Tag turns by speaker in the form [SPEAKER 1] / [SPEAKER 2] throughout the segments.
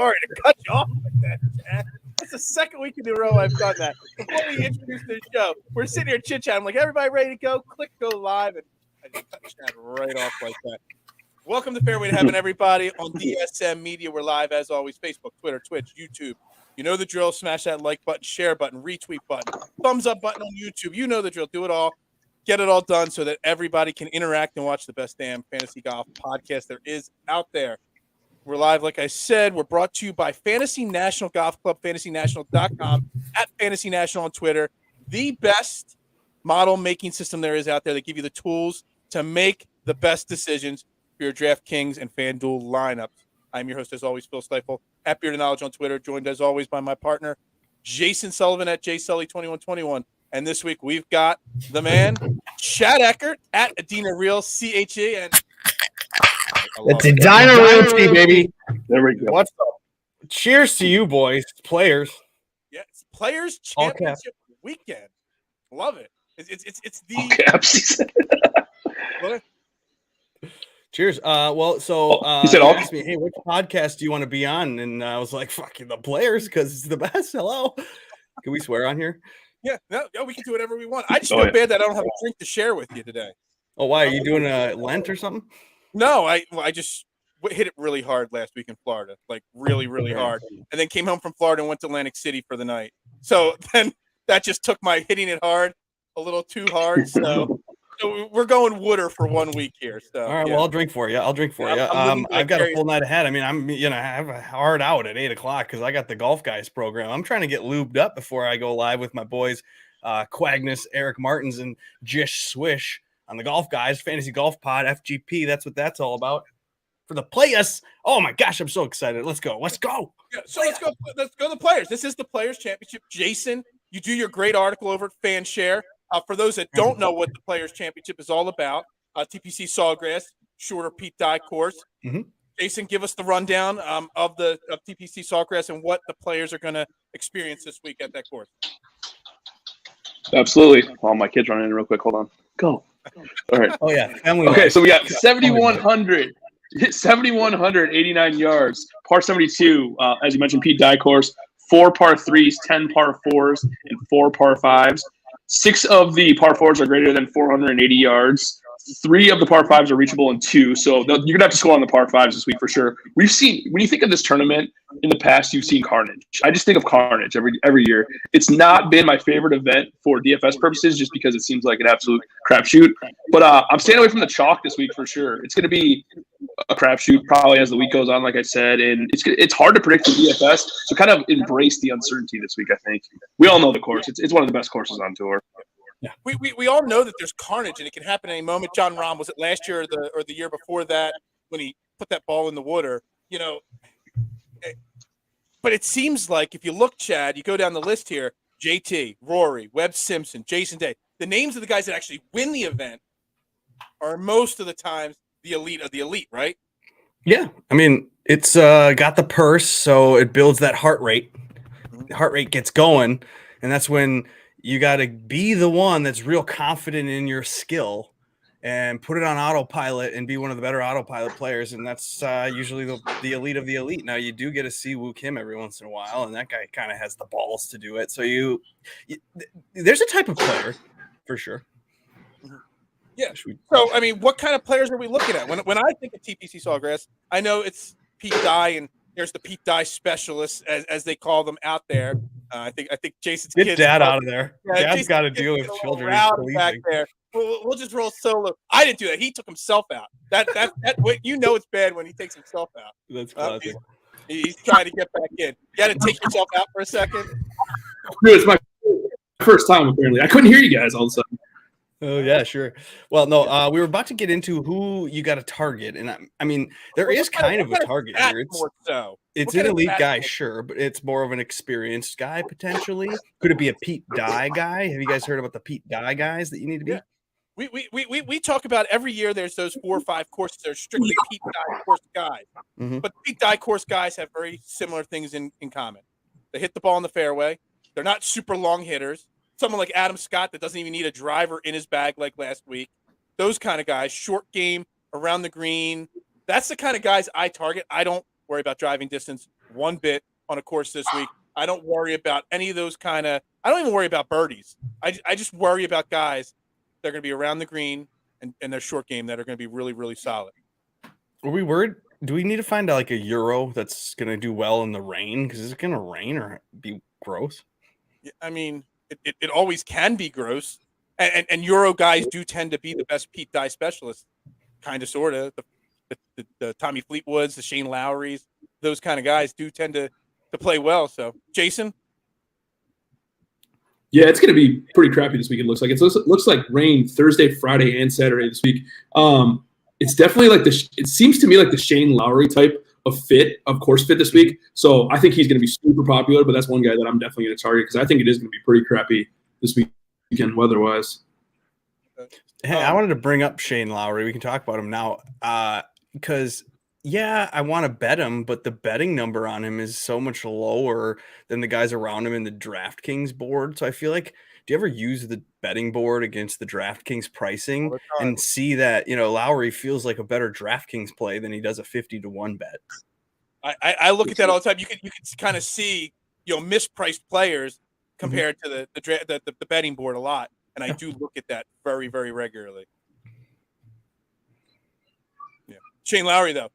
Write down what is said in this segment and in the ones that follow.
[SPEAKER 1] sorry to cut you off like that, Chad. That's the second week in a row I've done that. Before we introduce the show, we're sitting here chit-chatting. I'm like, everybody ready to go? Click go live, and I just cut Chad right off like that. Welcome to Fairway to Heaven, everybody. On DSM Media, we're live as always. Facebook, Twitter, Twitch, YouTube. You know the drill. Smash that like button, share button, retweet button, thumbs up button on YouTube. You know the drill. Do it all. Get it all done so that everybody can interact and watch the best damn fantasy golf podcast there is out there. We're live, like I said. We're brought to you by Fantasy National Golf Club, fantasynational.com, at Fantasy National on Twitter. The best model making system there is out there. They give you the tools to make the best decisions for your DraftKings and FanDuel lineups. I'm your host, as always, Phil Stiefel, at Beard of Knowledge on Twitter, joined as always by my partner, Jason Sullivan at JSully2121. And this week we've got the man, Chad Eckert at Adina Real, CHE, and
[SPEAKER 2] it's Adina Realty, baby.
[SPEAKER 3] There we go.
[SPEAKER 2] What's up? Cheers to you, boys. Players.
[SPEAKER 1] Yeah, it's Players Championship weekend. Love it. It's the
[SPEAKER 3] all caps.
[SPEAKER 2] Cheers.
[SPEAKER 3] You said
[SPEAKER 2] you
[SPEAKER 3] all
[SPEAKER 2] asked me, hey, which podcast do you want to be on? And I was like, fucking the Players, because it's the best. Hello. Can we swear on here?
[SPEAKER 1] Yeah, no, we can do whatever we want. I just feel bad that I don't have a drink to share with you today.
[SPEAKER 2] Oh, why? Are you doing a Lent or something?
[SPEAKER 1] No, I just hit it really hard last week in Florida, like really, really hard. And then came home from Florida and went to Atlantic City for the night. So then that just took my hitting it hard a little too hard. So we're going wooder for 1 week here. So
[SPEAKER 2] all right, well, I'll drink for you. I've got a full night ahead. I mean, I have a hard out at 8:00 because I got the Golf Guys program. I'm trying to get lubed up before I go live with my boys, Quagnus, Eric Martins, and Jish Swish on the Golf Guys Fantasy Golf Pod FGP. That's what that's all about. For the Players. Oh my gosh, I'm so excited. Let's go.
[SPEAKER 1] Yeah, so let's go to the Players. This is the Players Championship. Jason, you do your great article over at FanShare. For those that don't know what the Players Championship is all about, TPC Sawgrass, shorter Pete Dye course.
[SPEAKER 2] Mm-hmm.
[SPEAKER 1] Jason, give us the rundown of TPC Sawgrass and what the players are going to experience this week at that course.
[SPEAKER 3] Absolutely. Well, my kid's running in real quick. Hold on. Go. All right.
[SPEAKER 2] Oh, yeah.
[SPEAKER 3] Okay, so we got 7,189 yards, par 72, as you mentioned, Pete Dye course, 4 par 3s, 10 par 4s, and 4 par 5s. 6 of the par 4s are greater than 480 yards. 3 of the par 5s are reachable in 2. So you're going to have to score on the par 5s this week for sure. We've seen, when you think of this tournament, in the past, you've seen carnage. I just think of carnage every year. It's not been my favorite event for DFS purposes just because it seems like an absolute crapshoot. But I'm staying away from the chalk this week for sure. It's going to be a crapshoot probably as the week goes on, like I said. And it's hard to predict for DFS. So kind of embrace the uncertainty this week, I think. We all know the course. It's one of the best courses on tour.
[SPEAKER 1] Yeah. We all know that there's carnage and it can happen at any moment. John Rahm, was it last year or the year before that when he put that ball in the water? You know, but it seems like if you look, Chad, you go down the list here, JT, Rory, Webb Simpson, Jason Day, the names of the guys that actually win the event are most of the times the elite of the elite, right?
[SPEAKER 2] Yeah. I mean, it's got the purse, so it builds that heart rate. The heart rate gets going, and that's when you got to be the one that's real confident in your skill and put it on autopilot and be one of the better autopilot players. And that's usually the elite of the elite. Now, you do get to see Woo Kim every once in a while, and that guy kind of has the balls to do it. So there's a type of player for sure.
[SPEAKER 1] Yeah. So, I mean, what kind of players are we looking at? When I think of TPC Sawgrass, I know it's Pete Dye, and there's the Pete Dye specialists, as they call them out there. I think Jason's
[SPEAKER 2] Get
[SPEAKER 1] kids.
[SPEAKER 2] Dad out of there.
[SPEAKER 1] Yeah,
[SPEAKER 2] Dad's got to deal with children.
[SPEAKER 1] Back there. We'll just roll solo. I didn't do that. He took himself out. That you know it's bad when he takes himself out.
[SPEAKER 2] That's classic.
[SPEAKER 1] He's trying to get back in. You got to take yourself out for a second.
[SPEAKER 3] Dude, it's my first time apparently. I couldn't hear you guys all of a sudden.
[SPEAKER 2] Oh, yeah, sure. Well, no, we were about to get into who you got to target. And I mean, there is kind of a target here. It's an elite guy, sure, but it's more of an experienced guy, potentially. Could it be a Pete Dye guy? Have you guys heard about the Pete Dye guys that you need to be?
[SPEAKER 1] Yeah. We talk about every year there's those 4 or 5 courses that are strictly Pete Dye course guys. Mm-hmm. But Pete Dye course guys have very similar things in common. They hit the ball in the fairway. They're not super long hitters. Someone like Adam Scott that doesn't even need a driver in his bag like last week. Those kind of guys, short game, around the green. That's the kind of guys I target. I don't worry about driving distance one bit on a course this week. I don't worry about any of those I don't even worry about birdies. I just worry about guys that are going to be around the green and their short game that are going to be really, really solid.
[SPEAKER 2] Are we worried? Do we need to find like a Euro that's going to do well in the rain? Because is it going to rain or be gross?
[SPEAKER 1] I mean, it always can be gross. And Euro guys do tend to be the best Pete Dye specialists, kind of, sort of. The Tommy Fleetwoods, the Shane Lowrys, those kind of guys do tend to play well. So, Jason?
[SPEAKER 4] Yeah, it's going to be pretty crappy this week. It looks like looks like rain Thursday, Friday, and Saturday this week. It's definitely like it seems to me like the Shane Lowry type of course fit this week. So I think he's going to be super popular, but that's one guy that I'm definitely going to target because I think it is going to be pretty crappy this weekend weather-wise.
[SPEAKER 2] Hey, I wanted to bring up Shane Lowry. We can talk about him now because, yeah, I want to bet him, but the betting number on him is so much lower than the guys around him in the DraftKings board. So I feel like, do you ever use the betting board against the DraftKings pricing and see that, Lowry feels like a better DraftKings play than he does a 50-1 bet?
[SPEAKER 1] I look at that all the time. You can kind of see, mispriced players compared to the betting board a lot. And I do look at that very, very regularly. Yeah. Shane Lowry, though,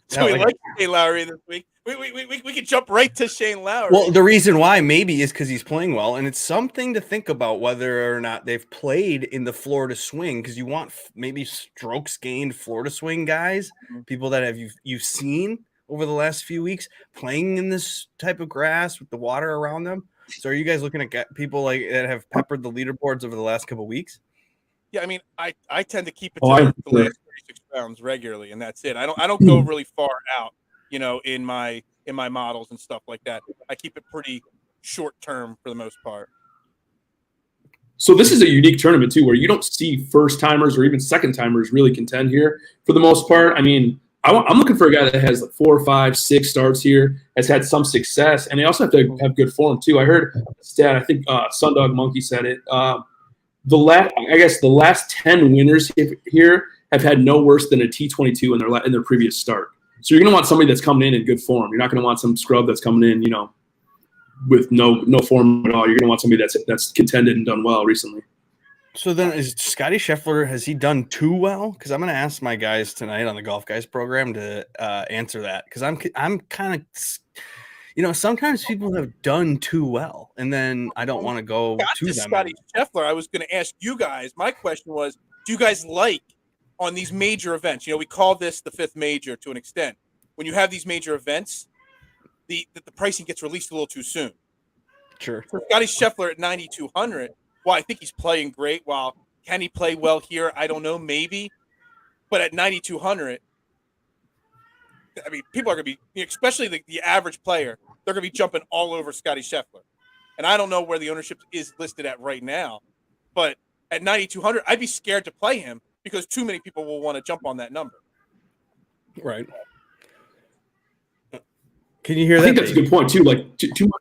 [SPEAKER 1] so we like Shane Lowry this week. We could jump right to Shane Lowry.
[SPEAKER 2] Well, the reason why maybe is because he's playing well, and it's something to think about whether or not they've played in the Florida swing, because you want maybe strokes gained Florida swing guys, people that you've seen over the last few weeks playing in this type of grass with the water around them. So are you guys looking at people like that have peppered the leaderboards over the last couple of weeks?
[SPEAKER 1] Yeah, I mean, I tend to keep it to the last 36 rounds regularly, and that's it. I don't go really far out, in my models and stuff like that. I keep it pretty short term for the most part.
[SPEAKER 4] So this is a unique tournament too, where you don't see first timers or even second timers really contend here for the most part. I mean, I'm looking for a guy that has like 4, 5, 6 starts here, has had some success, and they also have to have good form too. I heard a stat, I think Sundog Monkey said it. The last 10 winners here have had no worse than a T22 in their previous start. So you're going to want somebody that's coming in good form. You're not going to want some scrub that's coming in, with no form at all. You're going to want somebody that's contended and done well recently.
[SPEAKER 2] So then is Scotty Scheffler, has he done too well? Because I'm going to ask my guys tonight on the Golf Guys program to answer that. Because I'm kind of, sometimes people have done too well, and then I don't want to go to them.
[SPEAKER 1] Scotty Scheffler, I was going to ask you guys. My question was, do you guys like on these major events? We call this the fifth major to an extent. When you have these major events, the pricing gets released a little too soon.
[SPEAKER 2] Sure.
[SPEAKER 1] For Scotty Scheffler at 9,200. Well, I think he's playing great. While can he play well here? I don't know, maybe. But at 9,200, I mean, people are going to be, especially the average player, they're going to be jumping all over Scotty Scheffler. And I don't know where the ownership is listed at right now. But at 9,200, I'd be scared to play him because too many people will want to jump on that number.
[SPEAKER 2] Right. Can you hear that?
[SPEAKER 4] I think that's a good point too. Like too much.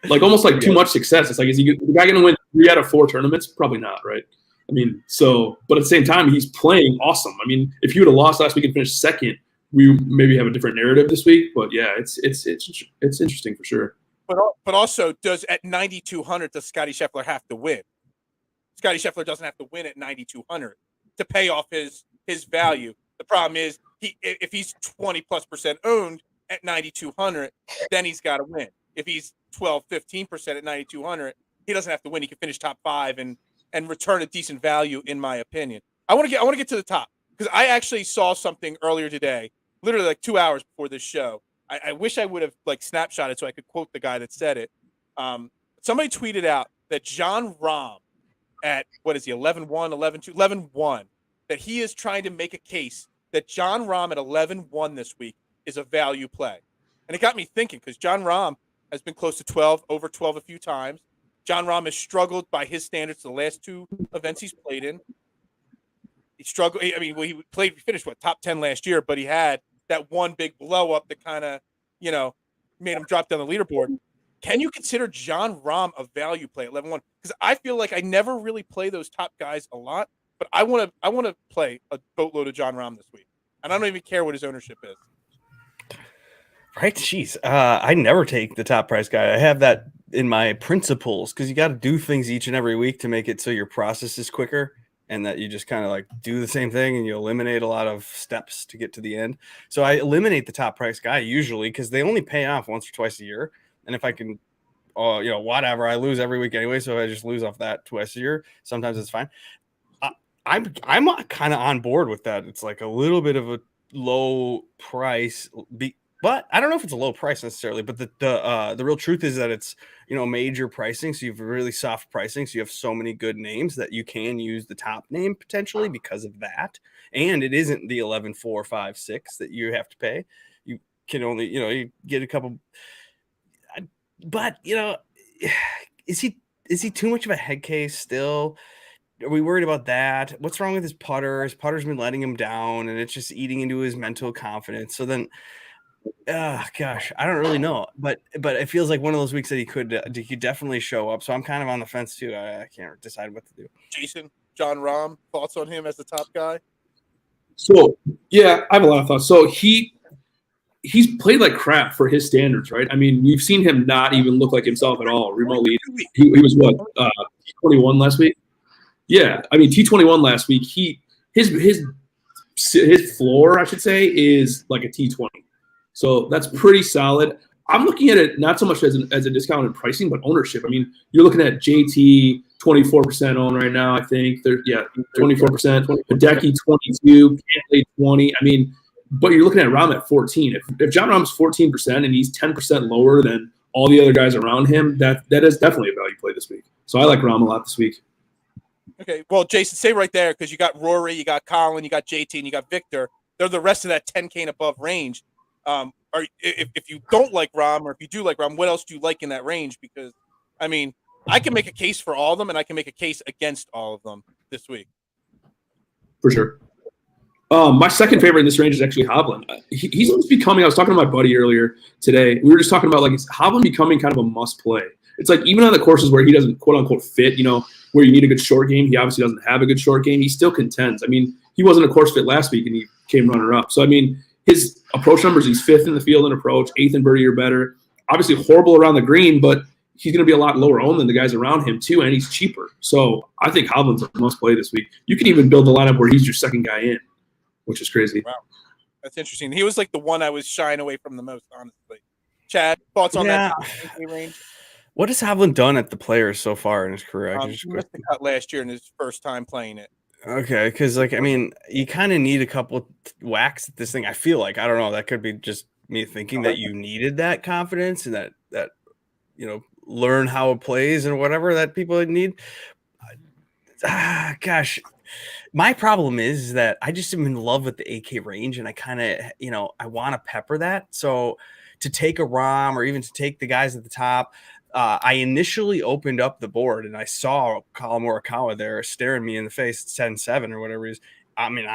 [SPEAKER 4] Like almost like too much success. It's like, is the guy going to win 3 out of 4 tournaments? Probably not, right? I mean, but at the same time, he's playing awesome. I mean, if you would have lost last week and finished second, we maybe have a different narrative this week. But yeah, it's interesting for sure.
[SPEAKER 1] But also, at 9,200 does Scotty Scheffler have to win? Scotty Scheffler doesn't have to win at 9,200 to pay off his value. The problem is if he's 20+% owned at 9,200, then he's got to win. If he's 12-15% at 9,200, he doesn't have to win. He can finish top 5 and return a decent value, in my opinion. I want to get to the top because I actually saw something earlier today, literally like 2 hours before this show. I wish I would have snapshotted so I could quote the guy that said it. Somebody tweeted out that Jon Rahm at 11-1, 11-2, 11-1, that he is trying to make a case that Jon Rahm at 11-1 this week is a value play. And it got me thinking because Jon Rahm has been close to 12, over 12 a few times. Jon Rahm has struggled by his standards the last 2 events he's played in. He struggled. I mean, he finished top 10 last year, but he had that one big blow up that kind of, made him drop down the leaderboard. Can you consider Jon Rahm a value play at 11-1? Because I feel like I never really play those top guys a lot, but I want to play a boatload of Jon Rahm this week, and I don't even care what his ownership is.
[SPEAKER 2] Right? Jeez. I never take the top price guy. I have that in my principles because you got to do things each and every week to make it so your process is quicker and that you just kind of like do the same thing and you eliminate a lot of steps to get to the end. So I eliminate the top price guy usually because they only pay off once or twice a year. And if I can, whatever, I lose every week anyway. So I just lose off that twice a year. Sometimes it's fine. I'm kind of on board with that. It's like a little bit of a low price, but I don't know if it's a low price necessarily. But the real truth is that it's major pricing, so you have really soft pricing. So you have so many good names that you can use the top name potentially because of that, and it isn't the 11, 4, 5, 6 that you have to pay. You can only you get a couple, but is he too much of a head case still? Are we worried about that? What's wrong with his putter? His putter's been letting him down, and it's just eating into his mental confidence. So then, gosh, I don't really know, but it feels like one of those weeks that he could definitely show up. So I'm kind of on the fence too. I can't decide what to do.
[SPEAKER 1] Jason, John Rahm, thoughts on him as the top guy?
[SPEAKER 4] So yeah, I have a lot of thoughts. So he's played like crap for his standards, right? I mean, we've seen him not even look like himself at all remotely. He was what 21 last week. Yeah, I mean T21 last week. His floor, I should say, is like a T20. So that's pretty solid. I'm looking at it not so much as a discounted pricing, but ownership. I mean, you're looking at JT 24% owned right now. I think 24%. Hideki 22, Cantlay 20. I mean, but you're looking at Rahm at 14. If John Rahm's 14% and he's 10% lower than all the other guys around him, that is definitely a value play this week. So I like Rahm a lot this week.
[SPEAKER 1] Okay, well, Jason, stay right there because you got Rory, you got Colin, you got JT, and you got Victor. They're the rest of that 10K and above range. If you don't like Rahm or if you do like Rahm, what else do you like in that range? Because, I mean, I can make a case for all of them and I can make a case against all of them this week.
[SPEAKER 4] For sure. My second favorite in this range is actually Hovland. He's almost becoming – I was talking to my buddy earlier today. We were just talking about, like, is Hovland becoming kind of a must-play? It's like even on the courses where he doesn't, quote-unquote, fit, where you need a good short game, he obviously doesn't have a good short game. He still contends. I mean, he wasn't a course fit last week, and he came runner-up. So, I mean, his approach numbers, he's 5th in the field in approach, 8th in birdie or better. Obviously horrible around the green, but he's going to be a lot lower owned than the guys around him, too, and he's cheaper. So I think Hovland's a must-play this week. You can even build the lineup where he's your second guy in, which is crazy.
[SPEAKER 1] Wow. That's interesting. He was like the one I was shying away from the most, honestly. Chad, thoughts on that range?
[SPEAKER 2] What has Hovland done at the Players so far in his career?
[SPEAKER 1] He missed the cut last year in his first time playing it.
[SPEAKER 2] Okay, because I mean, you kind of need a couple whacks at this thing. I feel like I don't know. That could be just me thinking that you needed that confidence and that learn how it plays and whatever that people need. Gosh, my problem is that I just am in love with the AK range, and I kind of I want to pepper that. So to take a Rahm or even to take the guys at the top. I initially opened up the board and I saw Colin Morikawa there staring me in the face at 10-7 or whatever it is. I mean,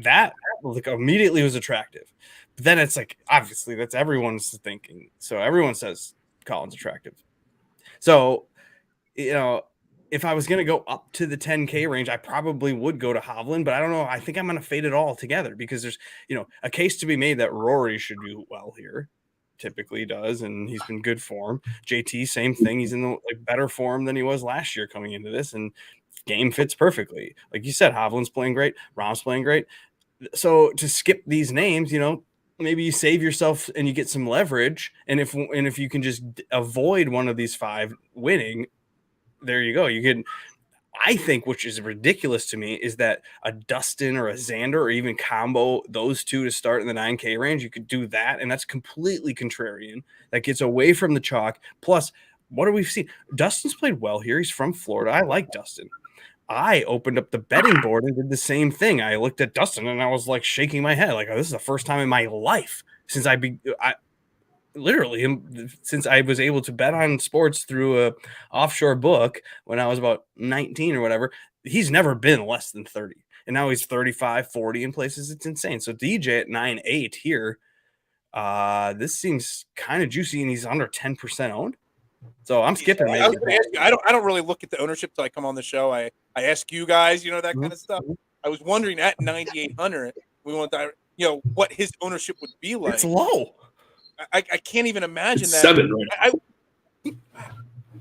[SPEAKER 2] that immediately was attractive. But then it's like, obviously, that's everyone's thinking. So everyone says Colin's attractive. So, if I was going to go up to the 10K range, I probably would go to Hovland, but I don't know. I think I'm going to fade it all together because there's, a case to be made that Rory should do well here. Typically does, and he's been good form. JT, same thing. He's in the better form than he was last year coming into this, and game fits perfectly. Like you said, Hovland's playing great, Rahm's playing great. So to skip these names, maybe you save yourself and you get some leverage. And if you can just avoid one of these 5 winning, there you go. You can. I think, which is ridiculous to me, is that a Dustin or a Xander or even combo those two to start in the 9K range. You could do that, and that's completely contrarian. That gets away from the chalk. Plus, what have we seen? Dustin's played well here. He's from Florida. I like Dustin. I opened up the betting board and did the same thing. I looked at Dustin, and I was like shaking my head. Like, oh, this is the first time in my life since since I was able to bet on sports through a offshore book when I was about 19 or whatever, he's never been less than 30. And now he's 35, 40 in places. It's insane. So DJ at 9.8 here, this seems kind of juicy, and he's under 10% owned. So I'm skipping.
[SPEAKER 1] I don't really look at the ownership till I come on the show. I ask you guys, that kind of stuff. I was wondering at 9,800, we want to, what his ownership would be like.
[SPEAKER 2] It's low.
[SPEAKER 1] I can't even imagine
[SPEAKER 4] It's
[SPEAKER 1] that.
[SPEAKER 4] 7 right now.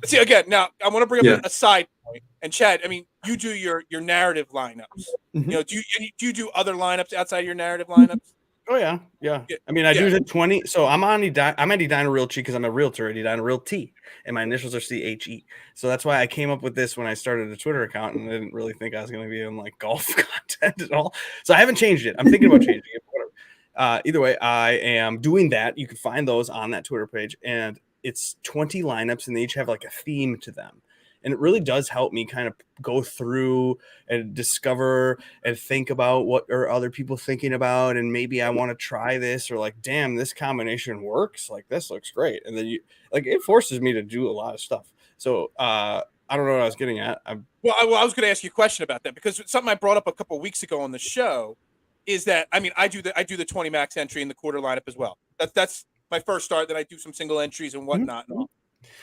[SPEAKER 1] See, again, now I want to bring up
[SPEAKER 4] Yeah.
[SPEAKER 1] a side point. And Chad, I mean, you do your narrative lineups.
[SPEAKER 2] Mhm.
[SPEAKER 1] You know, do you do other lineups outside your narrative lineups?
[SPEAKER 2] Oh yeah.
[SPEAKER 1] Yeah.
[SPEAKER 2] I mean, I
[SPEAKER 1] Yeah.
[SPEAKER 2] do the 20. So I'm Edina Realty because I'm a realtor at Edina Realty, and my initials are CHE. So that's why I came up with this when I started a Twitter account, and I didn't really think I was going to be in like golf content at all. So I haven't changed it. I'm thinking about changing it. Whatever. Either way, I am doing that. You can find those on that Twitter page, and it's 20 lineups, and they each have like a theme to them. And it really does help me kind of go through and discover and think about what are other people thinking about. And maybe I want to try this, or like, damn, this combination works. Like, this looks great. And then it forces me to do a lot of stuff. So I don't know what I was getting at.
[SPEAKER 1] Well, I was going to ask you a question about that because something I brought up a couple of weeks ago on the show is that, I mean, I do the 20 max entry in the quarter lineup as well. That's my first start. Then I do some single entries and whatnot. And all.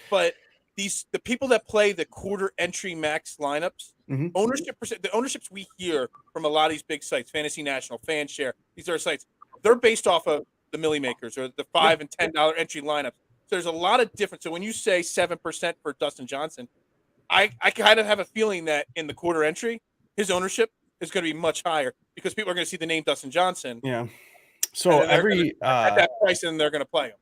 [SPEAKER 1] But the people that play the quarter entry max lineups,
[SPEAKER 2] Mm-hmm.
[SPEAKER 1] the ownerships we hear from a lot of these big sites, Fantasy National, FanShare, these are sites, they're based off of the Millie Makers or the $5 and $10 entry lineups. So there's a lot of difference. So when you say 7% for Dustin Johnson, I kind of have a feeling that in the quarter entry, his ownership is going to be much higher because people are going to see the name Dustin Johnson.
[SPEAKER 2] Yeah. So
[SPEAKER 1] at that price, and they're going to play him.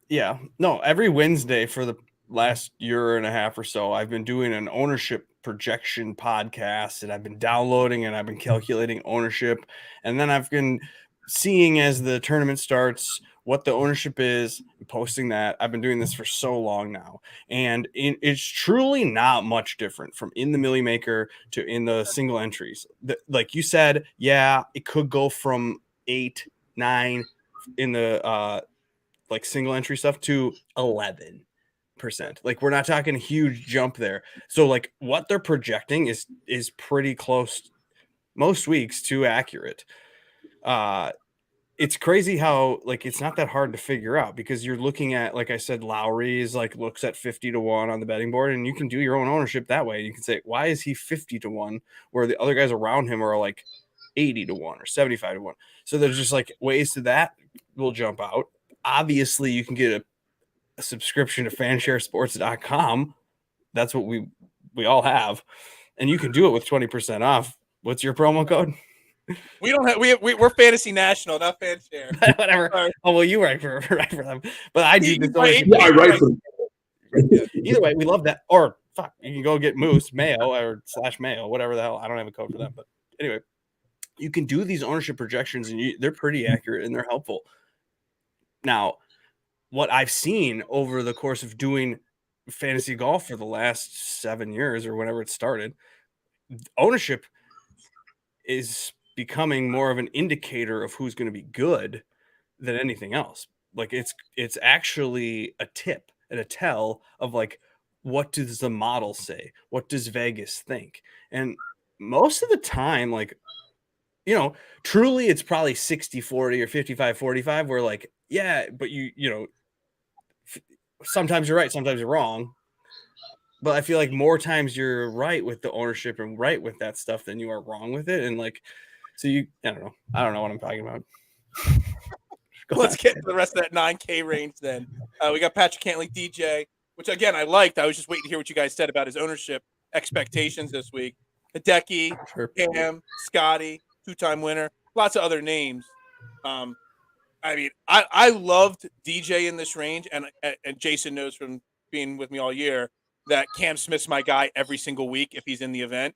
[SPEAKER 2] Yeah. No, every Wednesday for the last year and a half or so, I've been doing an ownership projection podcast, and I've been downloading and I've been calculating ownership. And then I've been seeing as the tournament starts what the ownership is, and posting that. I've been doing this for so long now, and it's truly not much different from in the Millie Maker to in the single entries. Like you said, yeah, it could go from 8, 9 in the like single entry stuff to 11%. Like, we're not talking a huge jump there. So like what they're projecting is pretty close most weeks to accurate. It's crazy how like it's not that hard to figure out because you're looking at, like I said, Lowry is like looks at 50-1 on the betting board, and you can do your own ownership that way. You can say, why is he 50-1 where the other guys around him are like 80-1 or 75-1? So there's just like ways to that will jump out. Obviously, you can get a subscription to fansharesports.com. That's what we all have, and you can do it with 20% off. What's your promo code?
[SPEAKER 1] We don't have we're Fantasy National, not FanShare.
[SPEAKER 2] Whatever. Oh well, you write for them, but I do this.
[SPEAKER 4] I write for them.
[SPEAKER 2] Either way, we love that. Or fuck, you can go get Moose Mayo or /Mayo, whatever the hell. I don't have a code for them, but anyway, you can do these ownership projections, and they're pretty accurate and they're helpful. Now, what I've seen over the course of doing fantasy golf for the last 7 years or whenever it started, ownership is becoming more of an indicator of who's going to be good than anything else. Like it's actually a tip and a tell of like, what does the model say? What does Vegas think? And most of the time, like, you know, truly it's probably 60-40 or 55-45 where like, yeah, but you know, sometimes you're right, sometimes you're wrong. But I feel like more times you're right with the ownership and right with that stuff than you are wrong with it. And like, so I don't know what I'm talking about.
[SPEAKER 1] Let's get to the rest of that 9K range then. We got Patrick Cantley, DJ, which again I liked. I was just waiting to hear what you guys said about his ownership expectations this week. Hideki, Cam, Scotty, 2-time winner, lots of other names. I mean, I loved DJ in this range, and Jason knows from being with me all year that Cam Smith's my guy every single week if he's in the event.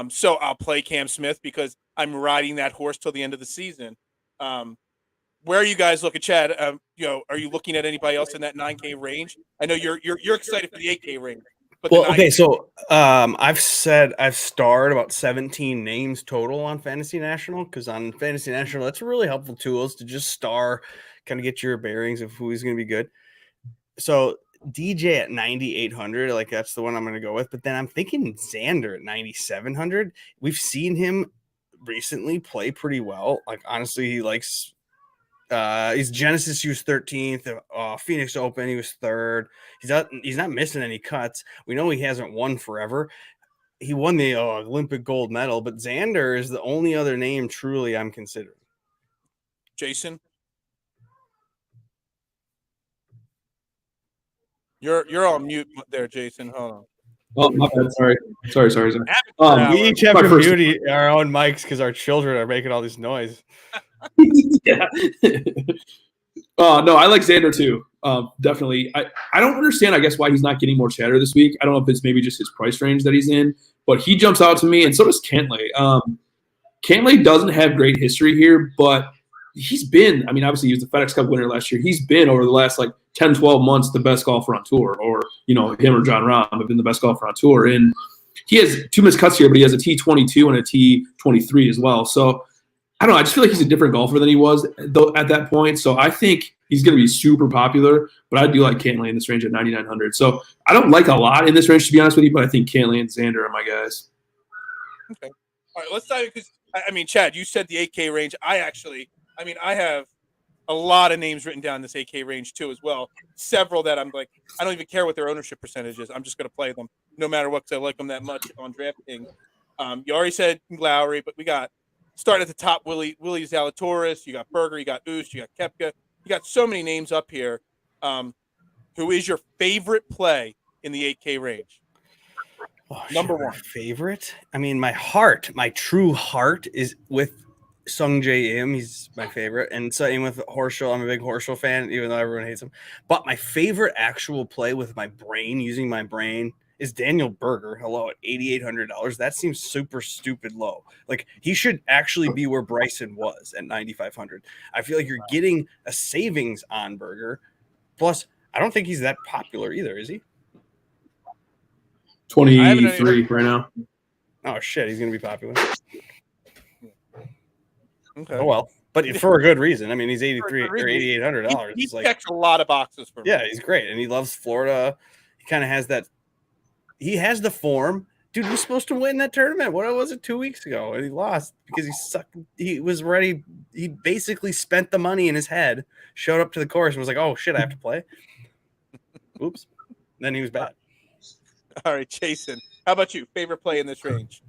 [SPEAKER 1] So I'll play Cam Smith because I'm riding that horse till the end of the season. Where are you guys looking, Chad? You know, are you looking at anybody else in that 9K range? I know you're excited for the 8K range. But
[SPEAKER 2] well, okay, so I've starred about 17 names total on Fantasy National, because on Fantasy National, that's a really helpful tool is to just star, kind of get your bearings of who's going to be good. So DJ at 9,800, like that's the one I'm going to go with. But then I'm thinking Xander at 9,700. We've seen him recently play pretty well. Like honestly, he likes. He's Genesis. He was 13th. Phoenix Open. He was 3rd. He's not missing any cuts. We know he hasn't won forever. He won the Olympic gold medal, but Xander is the only other name truly I'm considering.
[SPEAKER 1] Jason. You're on mute there, Jason. Hold on.
[SPEAKER 4] Oh, my bad. Sorry.
[SPEAKER 2] We each have
[SPEAKER 4] My
[SPEAKER 2] to
[SPEAKER 4] first-
[SPEAKER 2] mute our own mics because our children are making all this noise.
[SPEAKER 4] Yeah. No, I like Xander too. Definitely. I don't understand, I guess, why he's not getting more chatter this week. I don't know if it's maybe just his price range that he's in, but he jumps out to me, and so does Cantlay. Cantlay doesn't have great history here, but he's been, I mean, obviously he was the FedEx Cup winner last year. He's been over the last 10, 12 months the best golfer on tour, or, him or John Rahm have been the best golfer on tour. And he has 2 missed cuts here, but he has a T22 and a T23 as well. So I don't know. I just feel like he's a different golfer than he was at that point. So I think he's going to be super popular, but I do like Cantlay in this range at 9,900. So I don't like a lot in this range, to be honest with you, but I think Cantlay and Xander are my guys.
[SPEAKER 1] Okay. All right, let's dive because Chad, you said the 8K range. I have a lot of names written down in this 8K range too, as well. Several that I'm like, I don't even care what their ownership percentage is. I'm just going to play them no matter what because I like them that much on DraftKings. You already said Lowry, but we got starting at the top, Willie Zalatoris. You got Berger. You got Oost. You got Koepka. You got so many names up here. Who is your favorite play in the 8K range? Number one
[SPEAKER 2] favorite. I mean, my true heart is with Sung J Im. He's my favorite, and same with Horschel. I'm a big Horschel fan, even though everyone hates him. But my favorite actual play with my brain, using my brain, is Daniel Berger. Hello, at $8,800. That seems super stupid low. Like he should actually be where Bryson was at 9,500. I feel like you're getting a savings on Berger. Plus, I don't think he's that popular either, is he?
[SPEAKER 4] 23 right now.
[SPEAKER 2] Oh shit, he's gonna be popular.
[SPEAKER 1] Okay.
[SPEAKER 2] Oh well, but for a good reason. I mean, he's $8,800.
[SPEAKER 1] He checks a lot of boxes for me.
[SPEAKER 2] Yeah, he's great, and he loves Florida. He kind of has that. He has the form. Dude was supposed to win that tournament. What was it 2 weeks ago? And he lost because he sucked. He was ready. He basically spent the money in his head, showed up to the course, and was like, "Oh shit, I have to play." Oops. And then he was bad.
[SPEAKER 1] All right, Jason. How about you? Favorite play in this range?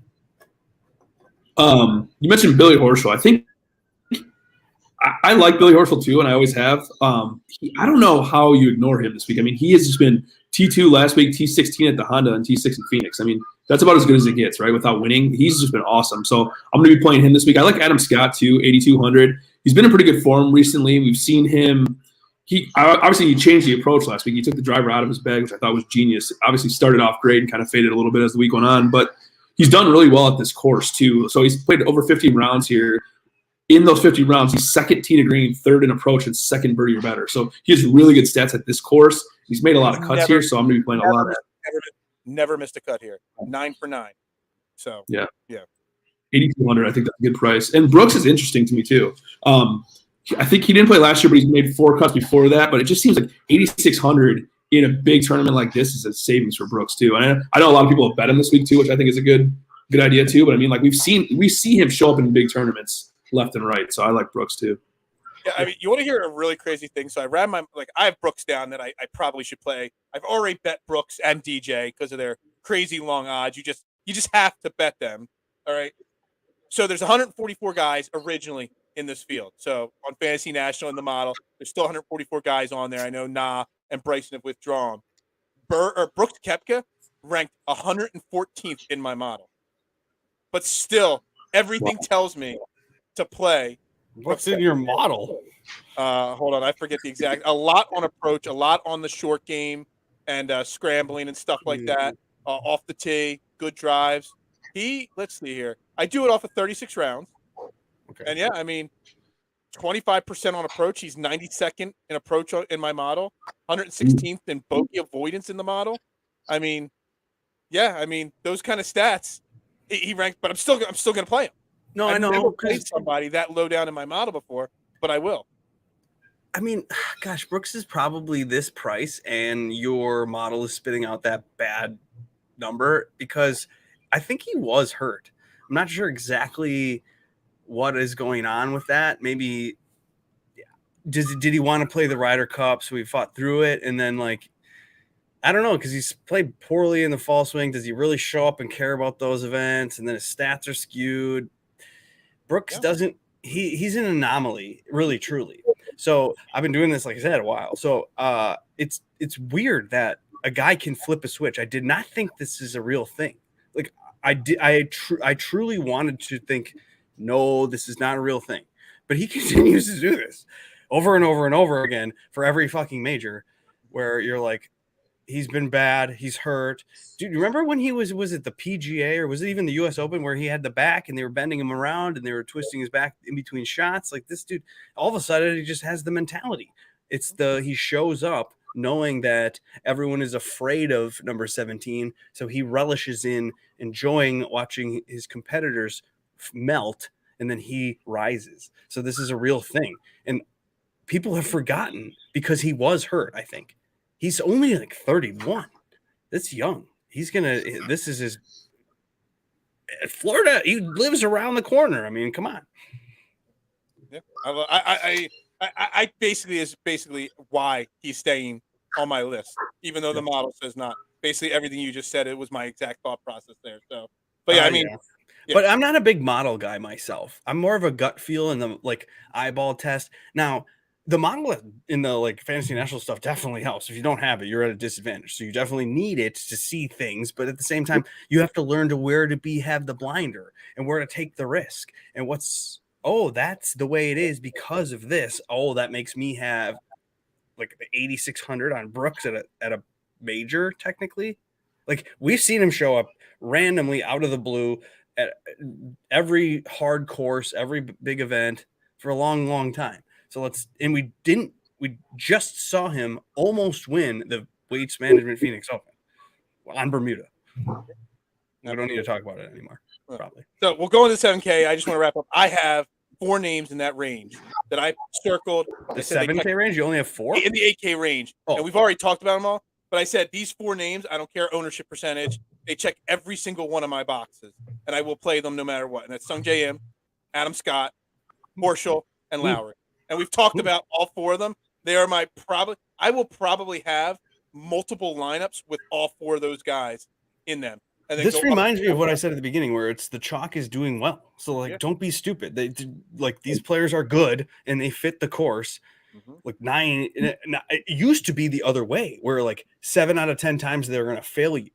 [SPEAKER 4] You mentioned Billy Horschel. I think I like Billy Horschel too, and I always have. I don't know how you ignore him this week. I mean, he has just been T2 last week, T16 at the Honda, and T6 in Phoenix. I mean, that's about as good as it gets, right? Without winning, he's just been awesome. So I'm going to be playing him this week. I like Adam Scott too, 8,200. He's been in pretty good form recently. We've seen him. He changed the approach last week. He took the driver out of his bag, which I thought was genius. Obviously started off great and kind of faded a little bit as the week went on, but he's done really well at this course too. So he's played over 50 rounds here. In those 50 rounds, he's second tee to green, third in approach, and second birdie or better. So he has really good stats at this course. He's made a lot of cuts here, so I'm going to be playing a lot of that.
[SPEAKER 1] Never missed a cut here. 9 for 9. So
[SPEAKER 4] yeah. 8,200. I think that's a good price. And Brooks is interesting to me too. I think he didn't play last year, but he's made 4 cuts before that. But it just seems like 8,600 in a big tournament like this is a savings for Brooks too. And I know a lot of people have bet him this week too, which I think is a good idea too. But I mean, like we see him show up in big tournaments left and right. So I like Brooks too.
[SPEAKER 1] Yeah, I mean, you want to hear a really crazy thing? So I ran I have Brooks down that I probably should play. I've already bet Brooks and DJ because of their crazy long odds. You just have to bet them. All right. So there's 144 guys originally in this field. So on Fantasy National in the model, there's still 144 guys on there. I know Nah and Bryson have withdrawn. Brooks Koepka ranked 114th in my model, but still everything tells me to play.
[SPEAKER 2] What's in your model?
[SPEAKER 1] Hold on, I forget the exact. A lot on approach, a lot on the short game, and scrambling and stuff like that. Off the tee, good drives. Let's see here. I do it off of 36 rounds. Okay. And yeah, I mean, 25% on approach. He's 92nd in approach in my model, 116th in bogey avoidance in the model. I mean, yeah, I mean those kind of stats. He ranked, but I'm still going to play him.
[SPEAKER 2] No,
[SPEAKER 1] I've
[SPEAKER 2] I know.
[SPEAKER 1] never played somebody that low down in my model before, but I will.
[SPEAKER 2] I mean, gosh, Brooks is probably this price, and your model is spitting out that bad number because I think he was hurt. I'm not sure exactly what is going on with that. Maybe did he want to play the Ryder Cup, so he fought through it, and then I don't know, because he's played poorly in the fall swing. Does he really show up and care about those events? And then his stats are skewed. Brooks doesn't. He's an anomaly, really, truly. So I've been doing this, like I said, a while. So it's weird that a guy can flip a switch. I did not think this is a real thing. Like I truly wanted to think, no, this is not a real thing. But he continues to do this over and over and over again for every fucking major, where you're like, he's been bad, he's hurt. Dude, you remember when he was it the PGA or was it even the US Open where he had the back and they were bending him around and they were twisting his back in between shots? Like, this dude, all of a sudden he just has the mentality. He shows up knowing that everyone is afraid of number 17, so he relishes in enjoying watching his competitors melt, and then he rises. So this is a real thing, and people have forgotten because he was hurt. I think he's only like 31. That's young. This is his Florida. He lives around the corner. I mean, come on.
[SPEAKER 1] Yeah, I basically is why he's staying on my list, even though the model says not. Basically, everything you just said, it was my exact thought process there. So, but yeah, I mean, yeah.
[SPEAKER 2] But I'm not a big model guy myself. I'm more of a gut feel and the like eyeball test. Now, the model in the like fantasy national stuff definitely helps. If you don't have it, you're at a disadvantage. So you definitely need it to see things. But at the same time, you have to learn to where to have the blinder and where to take the risk and that's the way it is because of this. Oh, that makes me have like 8,600 on Brooks at a major, technically. Like, we've seen him show up randomly out of the blue at every hard course, every big event for a long, long time. So we just saw him almost win the Weights Management Phoenix Open on Bermuda. We don't need to talk about it anymore, probably.
[SPEAKER 1] So we'll go into 7K. I just want to wrap up. I have 4 names in that range that I circled.
[SPEAKER 2] The 7K range? You only have 4?
[SPEAKER 1] In the 8K range.
[SPEAKER 2] Oh.
[SPEAKER 1] And we've already talked about them all. But I said these 4 names, I don't care ownership percentage. They check every single one of my boxes. And I will play them no matter what. And that's Sung J M, Adam Scott, Horschel, and Lowry. And we've talked about all 4 of them. They are I will probably have multiple lineups with all 4 of those guys in them. And
[SPEAKER 2] this reminds me of what I said at the beginning, where it's the chalk is doing well. So don't be stupid. These players are good and they fit the course. Mm-hmm. Like 9, it used to be the other way, where like 7 out of 10 times they're going to fail you.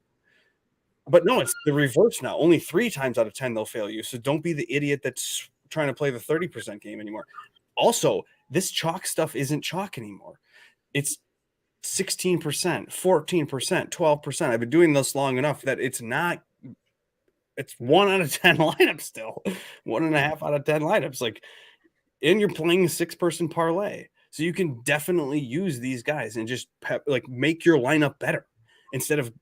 [SPEAKER 2] But no, it's the reverse now. Only 3 times out of 10 they'll fail you. So don't be the idiot that's trying to play the 30% game anymore. Also, this chalk stuff isn't chalk anymore. It's 16%, 14%, 12%. I've been doing this long enough that it's 1 out of 10 lineups still. 1.5 out of 10 lineups. Like, and you're playing a 6-person parlay. So you can definitely use these guys and just make your lineup better instead of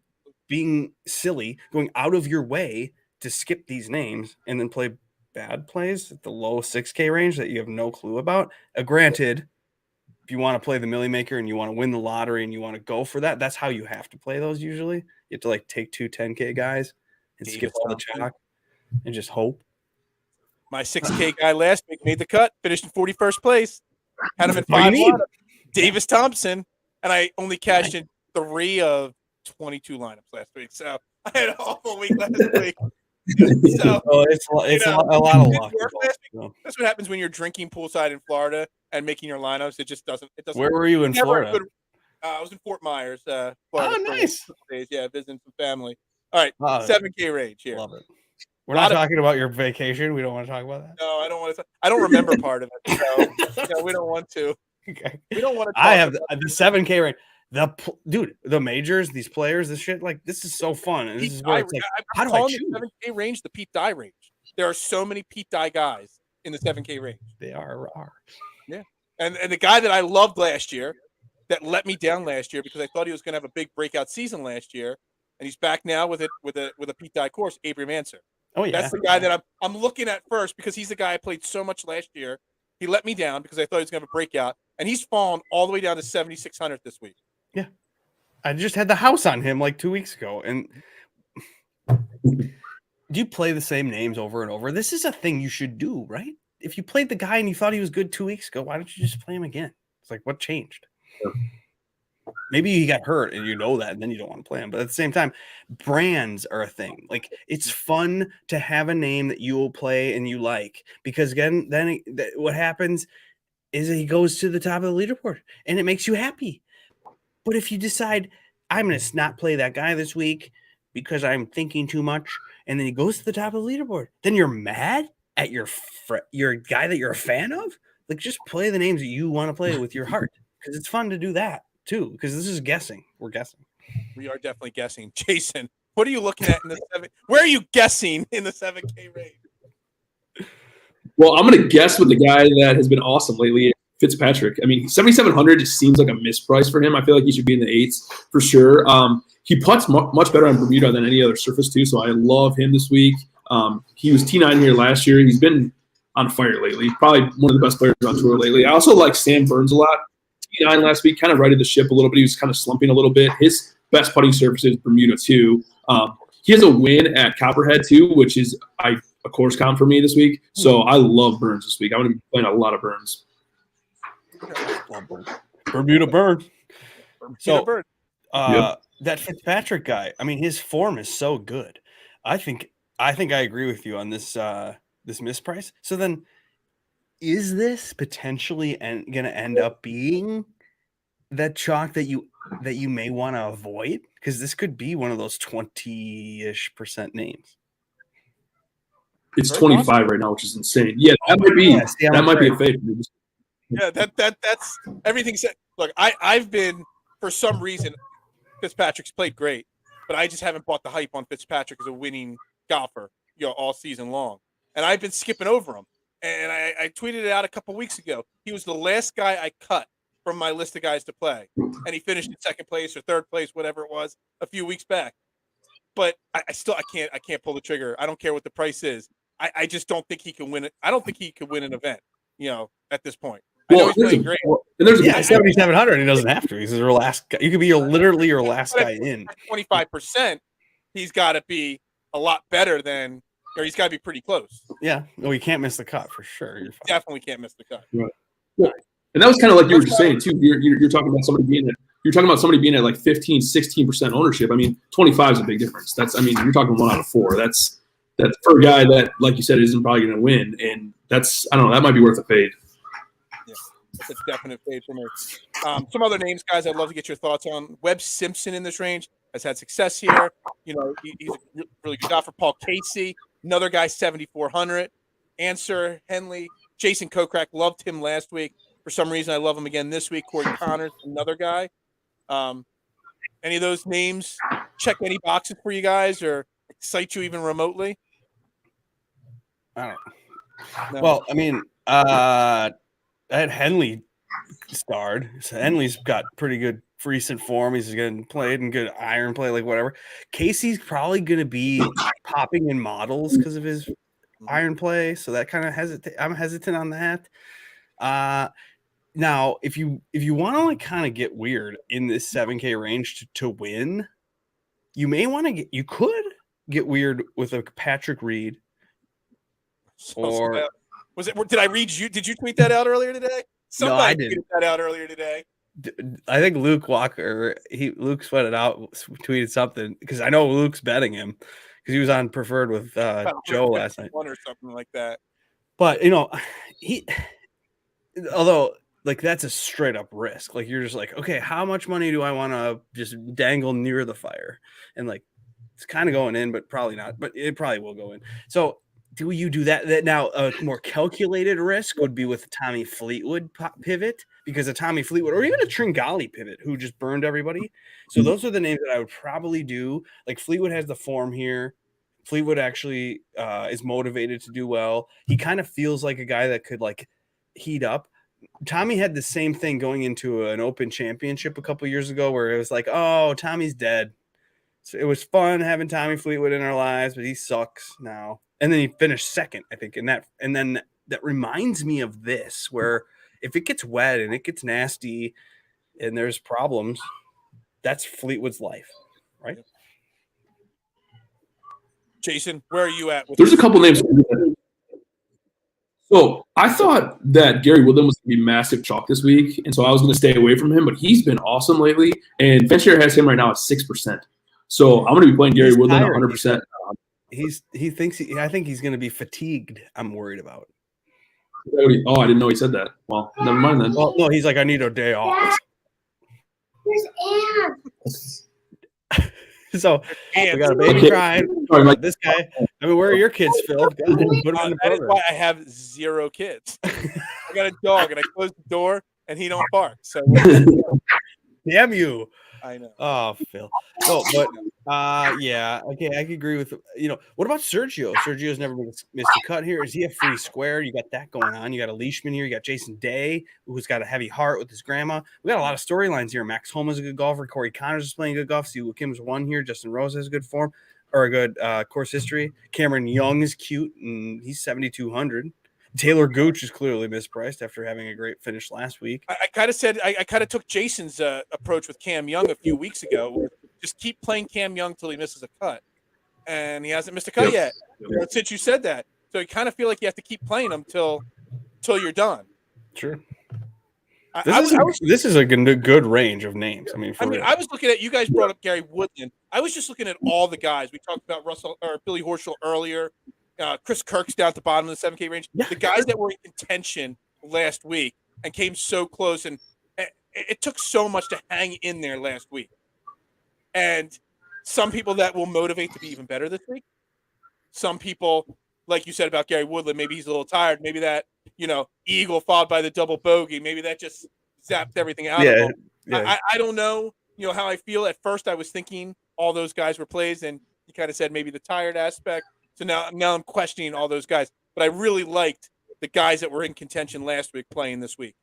[SPEAKER 2] being silly, going out of your way to skip these names and then play bad plays at the low 6K range that you have no clue about. Granted, if you want to play the Millie Maker and you want to win the lottery and you want to go for that, that's how you have to play those usually. You have to take 2 10K guys and skip all the chalk and just hope.
[SPEAKER 1] My 6K guy last week made the cut, finished in 41st place. Had him in 5 lineups. Davis Thompson, and I only cashed in 3 of 22 lineups last week. So I had an awful week last week. So,
[SPEAKER 2] it's a lot of luck.
[SPEAKER 1] That's what happens when you're drinking poolside in Florida and making your lineups. It doesn't.
[SPEAKER 2] Where were you in Florida?
[SPEAKER 1] I was in Fort Myers, Florida.
[SPEAKER 2] Oh, nice.
[SPEAKER 1] Days. Yeah, visiting some family. All right, 7K range here.
[SPEAKER 2] Love it. We're not talking about your vacation. We don't want to talk about that.
[SPEAKER 1] No, I don't want to. I don't remember part of it. So we don't want to.
[SPEAKER 2] Okay.
[SPEAKER 1] We don't want to.
[SPEAKER 2] I have the 7K range. The majors, these players, this shit, this is so fun. And this is where it's how do I choose?
[SPEAKER 1] The 7K range, the Pete Dye range. There are so many Pete Dye guys in the 7K range.
[SPEAKER 2] They are.
[SPEAKER 1] Yeah, and the guy that I loved last year, that let me down last year because I thought he was going to have a big breakout season last year, and he's back now with a Pete Dye course, Abraham Ancer.
[SPEAKER 2] Oh yeah,
[SPEAKER 1] that's the guy that I'm looking at first because he's the guy I played so much last year. He let me down because I thought he was going to have a breakout, and he's fallen all the way down to 7,600 this week.
[SPEAKER 2] Yeah, I just had the house on him 2 weeks ago. And do you play the same names over and over? This is a thing you should do, right? If you played the guy and you thought he was good 2 weeks ago, why don't you just play him again? It's what changed? Maybe he got hurt and you know that, and then you don't want to play him. But at the same time, brands are a thing. It's fun to have a name that you will play and you like, because again, then what happens is he goes to the top of the leaderboard and it makes you happy. But if you decide I'm going to not play that guy this week because I'm thinking too much. And then he goes to the top of the leaderboard. Then you're mad at your guy that you're a fan of? Like, just play the names that you want to play with your heart, because it's fun to do that too, because this is guessing. We're guessing.
[SPEAKER 1] We are definitely guessing. Jason, what are you looking at in the 7? Where are you guessing in the 7K range?
[SPEAKER 4] Well, I'm going to guess with the guy that has been awesome lately, Fitzpatrick. I mean, 7,700 just seems like a misprice for him. I feel like he should be in the 8s for sure. He putts much better on Bermuda than any other surface too, so I love him this week. He was T9 here last year. He's been on fire lately. Probably one of the best players on tour lately. I also like Sam Burns a lot. T9 last week kind of righted the ship a little bit. He was kind of slumping a little bit. His best putting surface is Bermuda too. He has a win at Copperhead too, which is a course comp for me this week. So I love Burns this week. I'm going to be playing a lot of Burns.
[SPEAKER 2] Bermuda Bird. So,
[SPEAKER 1] Bird.
[SPEAKER 2] That Fitzpatrick guy, I mean, his form is so good. I think I agree with you on this this misprice. So then, is this potentially going to end up being that chalk that you may want to avoid? Because this could be one of those 20-ish% names.
[SPEAKER 4] It's 25 right now, which is insane. Yeah, that might be a fake.
[SPEAKER 1] Yeah, that's everything said. Look, I've been, for some reason, Fitzpatrick's played great, but I just haven't bought the hype on Fitzpatrick as a winning golfer, all season long. And I've been skipping over him. And I tweeted it out a couple weeks ago. He was the last guy I cut from my list of guys to play, and he finished in second place or third place, whatever it was, a few weeks back. But I can't pull the trigger. I don't care what the price is. I just don't think he can win it. I don't think he could win an event, at this point. I know he's playing great.
[SPEAKER 4] And there's
[SPEAKER 2] 7,700. He doesn't have to. He's your last guy. You could be literally your last guy in.
[SPEAKER 1] 25%. He's got to be a lot better than, or he's got to be pretty close.
[SPEAKER 2] Yeah. No, you can't miss the cut for sure. You're fine.
[SPEAKER 1] Definitely can't miss the cut.
[SPEAKER 4] Right. Yeah. And that was kind of like you were just saying too. You're talking about somebody being at like 15, 16% ownership. I mean, 25 is a big difference. You're talking 1 out of 4. That's for a guy that, like you said, isn't probably going to win. And I don't know, that might be worth a fade.
[SPEAKER 1] It's a definite fade for me. Some other names, guys, I'd love to get your thoughts on. Webb Simpson in this range has had success here. He's a really good golfer. Paul Casey, another guy, 7,400. Answer Henley. Jason Kokrak, loved him last week. For some reason, I love him again this week. Corey Connors, another guy. Any of those names check any boxes for you guys or excite you even remotely?
[SPEAKER 2] I don't know. No. Well, I mean, I had Henley starred. So Henley's got pretty good recent form. He's getting played and good iron play, like whatever. Casey's probably going to be popping in models because of his iron play. So that kind of I'm hesitant on that. Now, if you want to like kind of get weird in this 7K range to win, you could get weird with a Patrick Reed. Or
[SPEAKER 1] did I read you? Did you tweet that out earlier today? Somebody
[SPEAKER 2] I didn't.
[SPEAKER 1] tweeted that out earlier today.
[SPEAKER 2] I think Luke Walker, Luke sweated out, tweeted something because I know Luke's betting him because he was on preferred with Joe last night.
[SPEAKER 1] Or something like that.
[SPEAKER 2] But although like that's a straight up risk. Like you're just like, okay, how much money do I want to just dangle near the fire? And like it's kind of going in, but probably not. But it probably will go in. So do you do that? Now a more calculated risk would be with Tommy Fleetwood pivot, because a Tommy Fleetwood or even a Tringali pivot who just burned everybody. So those are the names that I would probably do. Like Fleetwood has the form here. Fleetwood actually is motivated to do well. He kind of feels like a guy that could like heat up. Tommy had the same thing going into an Open Championship a couple years ago where it was like, oh, Tommy's dead. So it was fun having Tommy Fleetwood in our lives, but he sucks now. And then he finished second, I think. And then that reminds me of this, where if it gets wet and it gets nasty and there's problems, that's Fleetwood's life, right?
[SPEAKER 1] Jason, where are you at?
[SPEAKER 4] There's a couple names. So I thought that Gary Woodland was going to be massive chalk this week, and so I was going to stay away from him, but he's been awesome lately, and Venture has him right now at 6%. So I'm going to be playing Gary Woodland 100%.
[SPEAKER 2] I think he's going to be fatigued. I'm worried about.
[SPEAKER 4] Oh, I didn't know he said that. Well, never mind then.
[SPEAKER 2] Well, no, he's like, I need a day off. So we got a baby crying.
[SPEAKER 4] Sorry, Mike.
[SPEAKER 2] This guy. I mean, where are your kids, Phil? Put them in the
[SPEAKER 1] That is
[SPEAKER 2] program.
[SPEAKER 1] why I have 0 kids. I got a dog, and I close the door, and he don't bark. So
[SPEAKER 2] Damn you.
[SPEAKER 1] I know.
[SPEAKER 2] Oh, Phil. No, but yeah, okay, I could agree with what about Sergio? Sergio's never missed a cut here. Is he a free square? You got that going on. You got a Leishman here. You got Jason Day, who's got a heavy heart with his grandma. We got a lot of storylines here. Max Homa's a good golfer. Corey Connors is playing good golf. Siwoo Kim's won here. Justin Rose has good form or a good course history. Cameron Young is cute and he's 7,200. Taylor Gooch is clearly mispriced after having a great finish last week.
[SPEAKER 1] I kind of said I kind of took Jason's approach with Cam Young a few weeks ago. Just keep playing Cam Young till he misses a cut, and he hasn't missed a cut yet. Since you said that, so you kind of feel like you have to keep playing him till you're done.
[SPEAKER 2] Sure.
[SPEAKER 1] This
[SPEAKER 2] is a good range of names. I mean,
[SPEAKER 1] I was looking at you guys brought up Gary Woodland. I was just looking at all the guys we talked about Billy Horschel earlier. Chris Kirk's down at the bottom of the 7K range. Yeah. The guys that were in contention last week and came so close, and it took so much to hang in there last week. And some people that will motivate to be even better this week. Some people, like you said about Gary Woodland, maybe he's a little tired. Maybe that, eagle followed by the double bogey, maybe that just zapped everything out of him. Yeah. I don't know, how I feel. At first I was thinking all those guys were plays, and you kind of said maybe the tired aspect. So now I'm questioning all those guys. But I really liked the guys that were in contention last week playing this week.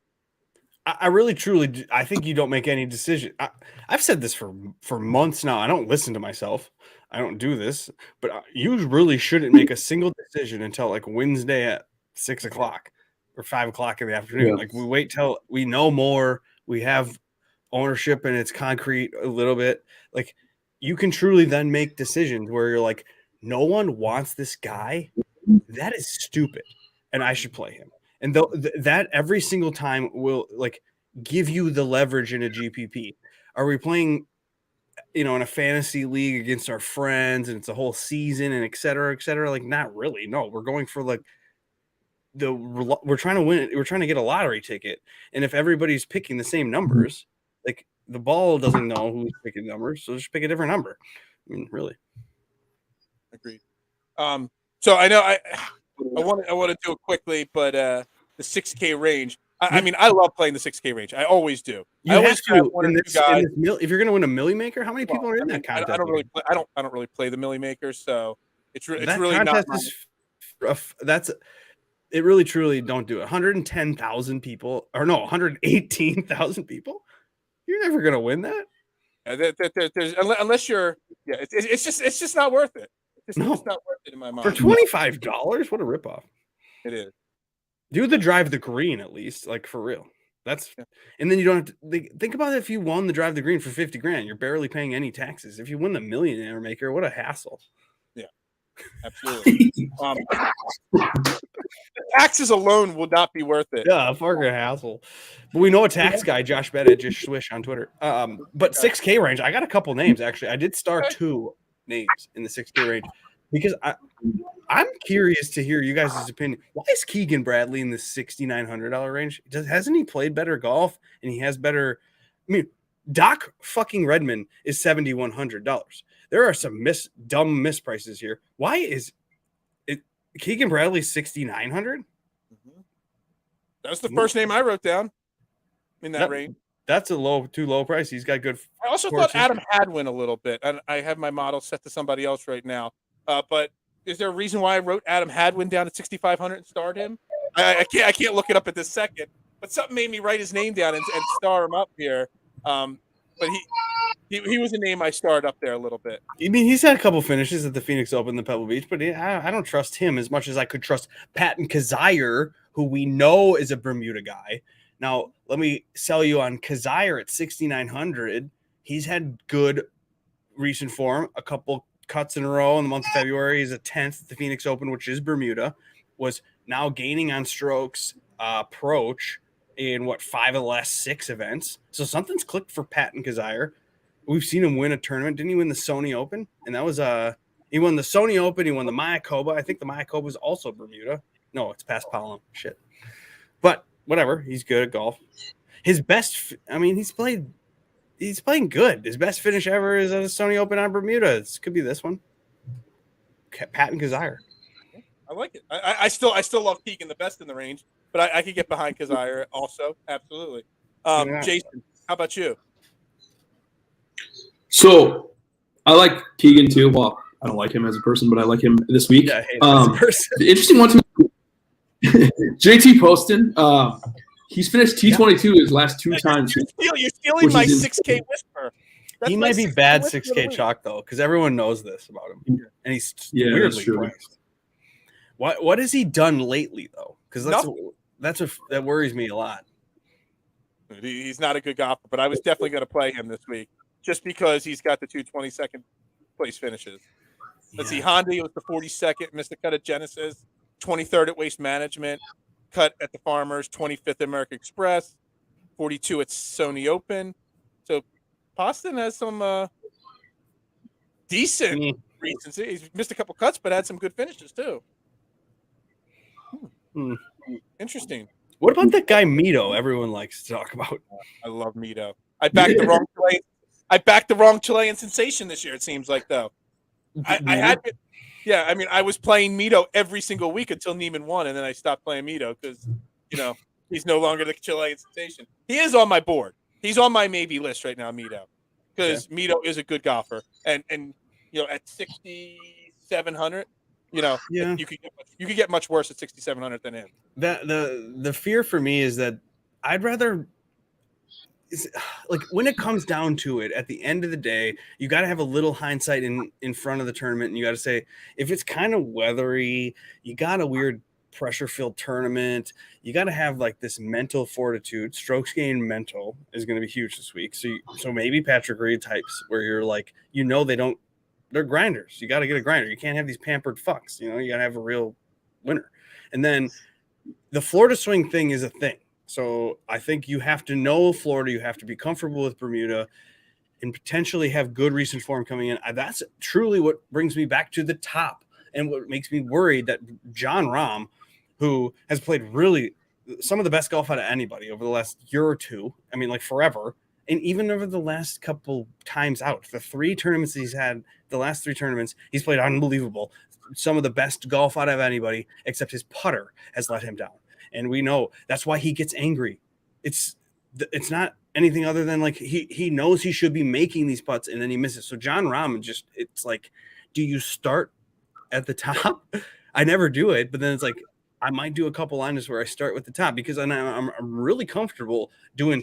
[SPEAKER 2] I really, truly do. I think you don't make any decision. I've said this for months now. I don't listen to myself. I don't do this. But you really shouldn't make a single decision until like Wednesday at 6 o'clock or 5 o'clock in the afternoon. Yeah. Like we wait till we know more. We have ownership and it's concrete a little bit. Like you can truly then make decisions where you're like, no one wants this guy. That is stupid, and I should play him. And that every single time will like give you the leverage in a GPP. Are we playing, in a fantasy league against our friends, and it's a whole season, and et cetera, et cetera? Like, not really. No, we're going for like we're trying to win. We're trying to get a lottery ticket, and if everybody's picking the same numbers, like the ball doesn't know who's picking numbers, so just pick a different number. I mean, really.
[SPEAKER 1] Agreed. So I know I want to do it quickly, but the 6K range. I mean, I love playing the 6K range. I always do.
[SPEAKER 2] You always have one or two guys. If you're going to win a Millie Maker, how many people are in that contest?
[SPEAKER 1] I don't really play the Millie Makers, so it's really not.
[SPEAKER 2] It really truly don't do it. 110,000 people, or no, 118,000 people. You're never going to win that.
[SPEAKER 1] There's unless you're. Yeah, it's just not worth it. It's not worth it in my mind.
[SPEAKER 2] For $25, what a ripoff.
[SPEAKER 1] It is.
[SPEAKER 2] Do the drive the green at least, like for real. And then you don't have to think about it. If you won the drive the green for $50,000, you're barely paying any taxes. If you win the Millionaire Maker, what a hassle.
[SPEAKER 1] Yeah, absolutely. Taxes alone will not be worth it.
[SPEAKER 2] Yeah, a fucking hassle. But we know a tax guy, Josh Bennett, just swish on Twitter. But 6K range, I got a couple names actually. I did star 2 names in the 6K range because I'm curious to hear you guys' opinion. Why is Keegan Bradley in the $6,900 range? Hasn't he played better golf and he has better? I mean, Doc fucking Redman is $7,100. There are some dumb misprices here. Why is it Keegan Bradley $6,900?
[SPEAKER 1] Mm-hmm. That's the first name I wrote down in that range.
[SPEAKER 2] That's too low price. He's got good.
[SPEAKER 1] I also thought Adam Hadwin a little bit. And I have my model set to somebody else right now. But is there a reason why I wrote Adam Hadwin down at 6,500 and starred him? I can't look it up at this second. But something made me write his name down and star him up here. But he was a name I starred up there a little bit.
[SPEAKER 2] I mean, he's had a couple finishes at the Phoenix Open, the Pebble Beach, but I don't trust him as much as I could trust Patton Kizzire, who we know is a Bermuda guy. Now, let me sell you on Kizzire at 6,900. He's had good recent form, a couple cuts in a row in the month of February. He's a 10th at the Phoenix Open, which is Bermuda, was now gaining on strokes approach in 5 of the last 6 events. So something's clicked for Patton Kizzire. We've seen him win a tournament. Didn't he win the Sony Open? And that was he won the Sony Open. He won the Mayakoba. I think the Mayakoba is also Bermuda. No, it's past Palam. Shit. But whatever. He's good at golf. His best, I mean, he's he's playing good. His best finish ever is at the Sony Open on Bermuda. This could be this one. Patton Kazire.
[SPEAKER 1] I like it. I still love Keegan the best in the range, but I could get behind Kazire also. Absolutely. Jason, how about you?
[SPEAKER 4] So I like Keegan too. Well, I don't like him as a person, but I like him this week.
[SPEAKER 2] Yeah, I hate him as a person.
[SPEAKER 4] The interesting one to me, JT Poston. He's finished T22 his last two times.
[SPEAKER 1] You're stealing my 6K whisper.
[SPEAKER 2] He might be bad 6K chalk though, because everyone knows this about him, and he's weirdly priced. What has he done lately though? Because that worries me a lot.
[SPEAKER 1] He's not a good golfer, but I was definitely going to play him this week just because he's got the 2 22nd place finishes. Let's see, Honda was the 42nd, missed the cut at Genesis, 23rd at Waste Management, cut at the Farmers, 25th at American Express, 42 at Sony Open. So Poston has some decent recency. He's missed a couple cuts, but had some good finishes too. Interesting.
[SPEAKER 2] What about that guy Mito? Everyone likes to talk about.
[SPEAKER 1] I love Mito. I backed the wrong Chilean sensation this year. It seems like though. I was playing Mito every single week until Neiman won, and then I stopped playing Mito because he's no longer the Chilean sensation. He is on my board. He's on my maybe list right now, Mito, because Mito is a good golfer, and at 6,700. You could get much worse at 6,700 than him.
[SPEAKER 2] The fear for me is that I'd rather when it comes down to it, at the end of the day, you got to have a little hindsight in front of the tournament, and you got to say if it's kind of weathery, you got a weird pressure-filled tournament, you got to have like this mental fortitude. Strokes gained mental is going to be huge this week. So maybe Patrick Reed types where you're like, they're grinders. You got to get a grinder. You can't have these pampered fucks. You got to have a real winner. And then the Florida swing thing is a thing. So I think you have to know Florida. You have to be comfortable with Bermuda and potentially have good recent form coming in. That's truly what brings me back to the top and what makes me worried that John Rahm, who has played really some of the best golf out of anybody over the last year or two, I mean, like forever, and even over the last couple times out, the 3 tournaments he's had, the last 3 tournaments, he's played unbelievable. Some of the best golf out of anybody, except his putter has let him down. And we know that's why he gets angry. It's not anything other than like he knows he should be making these putts and then he misses. So John Rahm it's like, do you start at the top? I never do it, but then it's like I might do a couple lines where I start with the top because I'm really comfortable doing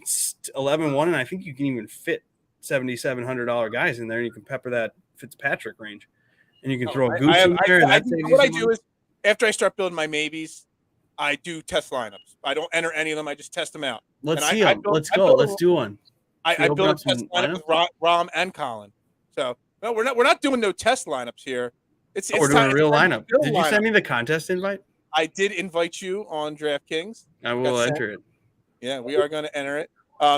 [SPEAKER 2] 11-1, and I think you can even fit $7,700 guys in there, and you can pepper that Fitzpatrick range, and you can throw a goose in there.
[SPEAKER 1] What I do is after I start building my maybes, I do test lineups. I don't enter any of them. I just test them out.
[SPEAKER 2] Let's see them. Let's go. Let's do one.
[SPEAKER 1] I build a test lineup with Rahm and Colin. So no, we're not doing no test lineups here. It's
[SPEAKER 2] we're doing a real lineup. Did you send me the contest invite?
[SPEAKER 1] I did invite you on DraftKings.
[SPEAKER 2] I will enter it.
[SPEAKER 1] Yeah, we are going to enter it.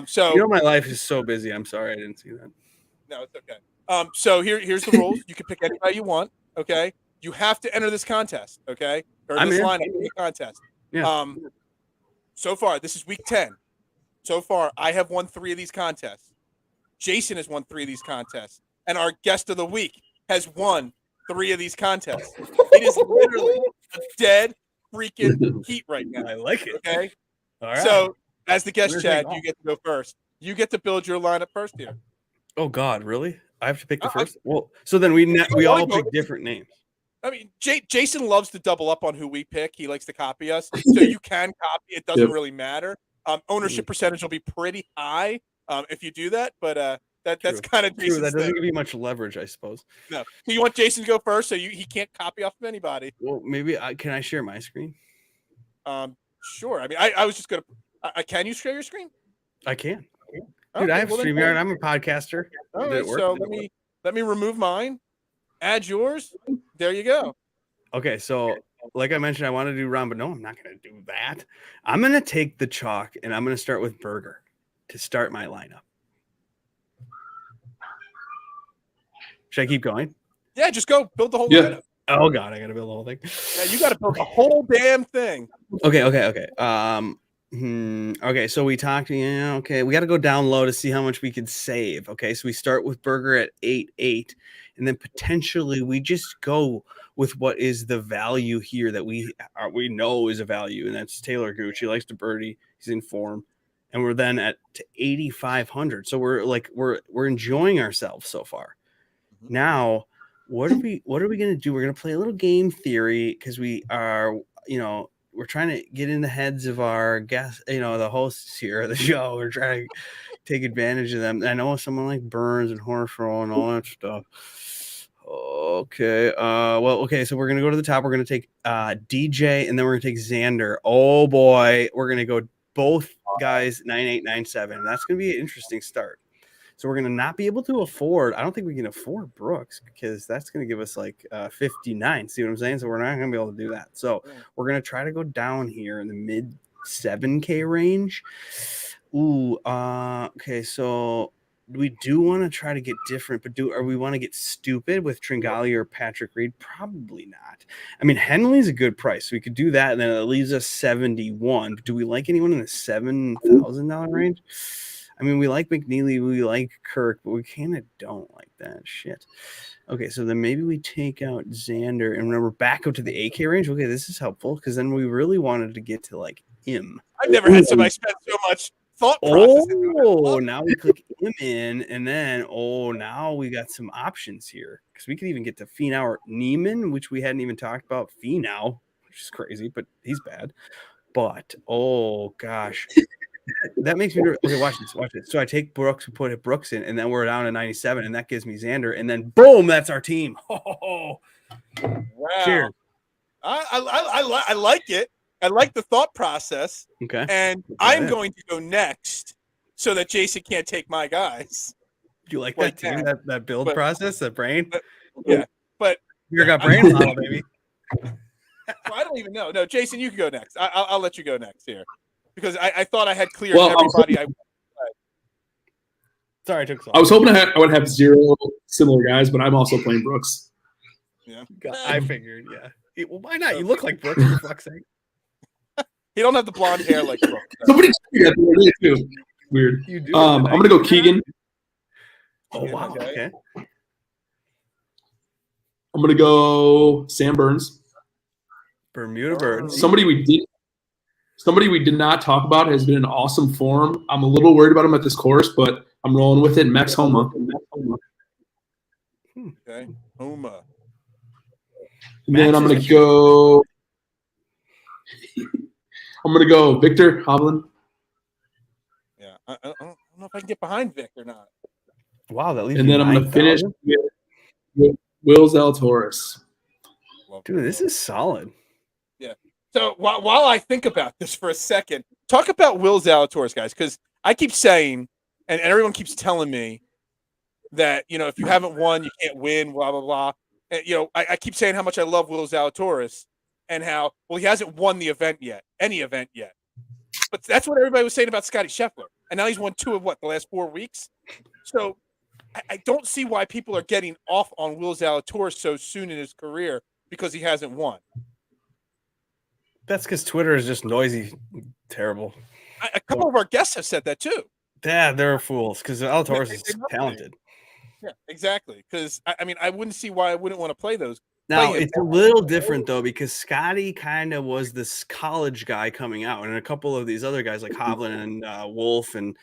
[SPEAKER 1] So
[SPEAKER 2] my life is so busy. I'm sorry I didn't see that.
[SPEAKER 1] No, it's okay. So here's the rules. You can pick anybody you want. Okay, you have to enter this contest. Okay, or this lineup contest.
[SPEAKER 2] Yeah.
[SPEAKER 1] So far, this is week 10. So far, I have won 3 of these contests. Jason has won 3 of these contests, and our guest of the week has won 3 of these contests. It is literally a dead freaking heat right now.
[SPEAKER 2] I like it.
[SPEAKER 1] Okay.
[SPEAKER 2] All right.
[SPEAKER 1] So, as the guest, Chad, you get to go first. You get to build your lineup first here.
[SPEAKER 2] Oh God, really? I have to pick the first. Well, so then we all pick different names.
[SPEAKER 1] I mean, Jason loves to double up on who we pick. He likes to copy us, so you can copy. It doesn't really matter. Ownership percentage will be pretty high if you do that, but that's kind of Jason's
[SPEAKER 2] that doesn't
[SPEAKER 1] thing.
[SPEAKER 2] give you much leverage, I suppose.
[SPEAKER 1] No, so you want Jason to go first, so he can't copy off of anybody.
[SPEAKER 2] Well, maybe can I share my screen?
[SPEAKER 1] Sure. I mean, I was just gonna. Can you share your screen?
[SPEAKER 2] I can. Dude, I have StreamYard. I'm a podcaster.
[SPEAKER 1] All right, so let me remove mine. Add yours. There you go.
[SPEAKER 2] Okay, so like I mentioned, I want to do Ron, but no, I'm not going to do that. I'm going to take the chalk, and I'm going to start with Berger to start my lineup. Should I keep going?
[SPEAKER 1] Yeah, just go. Build the whole lineup.
[SPEAKER 2] Oh, God, I got to build the whole thing.
[SPEAKER 1] Yeah, you got to build the whole damn thing.
[SPEAKER 2] Okay. Okay, so we talked. Yeah, okay, we got to go down low to see how much we could save. Okay, so we start with Burger at 8.8, and then potentially we just go with what is the value here that we know is a value, and that's Taylor Gooch. He likes to birdie. He's in form, and we're then at 8,500. So we're enjoying ourselves so far. Now, what are we gonna do? We're gonna play a little game theory because we are, we're trying to get in the heads of our guests, the hosts here of the show. We're trying to take advantage of them. I know someone like Burns and Horsrow and all that stuff. Okay. Okay. So we're gonna go to the top. We're gonna take DJ, and then we're gonna take Xander. Oh boy, we're gonna go both guys 9.8, 9.7. That's gonna be an interesting start. So we're going to not be able to afford. I don't think we can afford Brooks because that's going to give us like 59. See what I'm saying? So we're not going to be able to do that. So we're going to try to go down here in the mid 7K range. Ooh. Okay. So we do want to try to get different, but we want to get stupid with Tringali or Patrick Reed? Probably not. I mean, Henley's a good price. So we could do that. And then it leaves us 71. Do we like anyone in the $7,000 range? I mean, we like McNeely, we like Kirk, but we kind of don't like that shit. Okay, so then maybe we take out Xander and remember back up to the 8K range. Okay, this is helpful because then we really wanted to get to like him.
[SPEAKER 1] I've never had somebody spend so much thought process.
[SPEAKER 2] Oh, now we click him in, and then now we got some options here because we could even get to Finau or Neiman, which we hadn't even talked about. Finau, which is crazy, but he's bad. But oh gosh. That makes me okay. Watch this. So I take Brooks, we put Brooks in, and then we're down to 97, and that gives me Xander, and then boom, that's our team. Oh,
[SPEAKER 1] wow!
[SPEAKER 2] Cheers.
[SPEAKER 1] I like it. I like the thought process.
[SPEAKER 2] Okay,
[SPEAKER 1] and I'm going to go next, so that Jason can't take my guys.
[SPEAKER 2] Do you like that team? That build process, that brain?
[SPEAKER 1] Yeah, but
[SPEAKER 2] you got brain model, baby.
[SPEAKER 1] Well, I don't even know. No, Jason, you can go next. I'll let you go next here. Because I thought I had cleared everybody.
[SPEAKER 2] Sorry, I took so long.
[SPEAKER 4] I was hoping I would have 0 similar guys, but I'm also playing Brooks.
[SPEAKER 1] Yeah,
[SPEAKER 2] I figured. Yeah, well, why not? You look like Brooks. For fuck's sake.
[SPEAKER 1] He don't have the blonde hair like Brooks.
[SPEAKER 4] Somebody got the idea too. Weird.
[SPEAKER 2] You do.
[SPEAKER 4] I'm gonna go Keegan.
[SPEAKER 2] Oh wow. Okay.
[SPEAKER 4] I'm gonna go Sam Burns.
[SPEAKER 2] Bermuda Birds.
[SPEAKER 4] Somebody we did not talk about has been in awesome form. I'm a little worried about him at this course, but I'm rolling with it. Max Homa.
[SPEAKER 1] Okay, Homa.
[SPEAKER 4] And then I'm gonna go. I'm gonna go Victor Hovland.
[SPEAKER 1] Yeah, I don't know if I can get behind Vic or not.
[SPEAKER 2] Wow, that leaves.
[SPEAKER 4] And then I'm gonna finish with Will Zalatoris.
[SPEAKER 2] Dude, this is solid.
[SPEAKER 1] Yeah. So while I think about this for a second, talk about Will Zalatoris, guys, because I keep saying, and everyone keeps telling me that, if you haven't won, you can't win, blah, blah, blah. And, I keep saying how much I love Will Zalatoris and how, well, he hasn't won any event yet. But that's what everybody was saying about Scottie Scheffler. And now he's won 2 of the last 4 weeks. So I don't see why people are getting off on Will Zalatoris so soon in his career because he hasn't won.
[SPEAKER 2] That's because Twitter is just noisy, terrible.
[SPEAKER 1] A couple of our guests have said that too.
[SPEAKER 2] Yeah, they're fools because Zalatoris is talented.
[SPEAKER 1] Yeah, exactly. Because I wouldn't see why I wouldn't want to play those.
[SPEAKER 2] Now it's a little different though because Scotty kind of was this college guy coming out, and a couple of these other guys like Hovland and Wolf and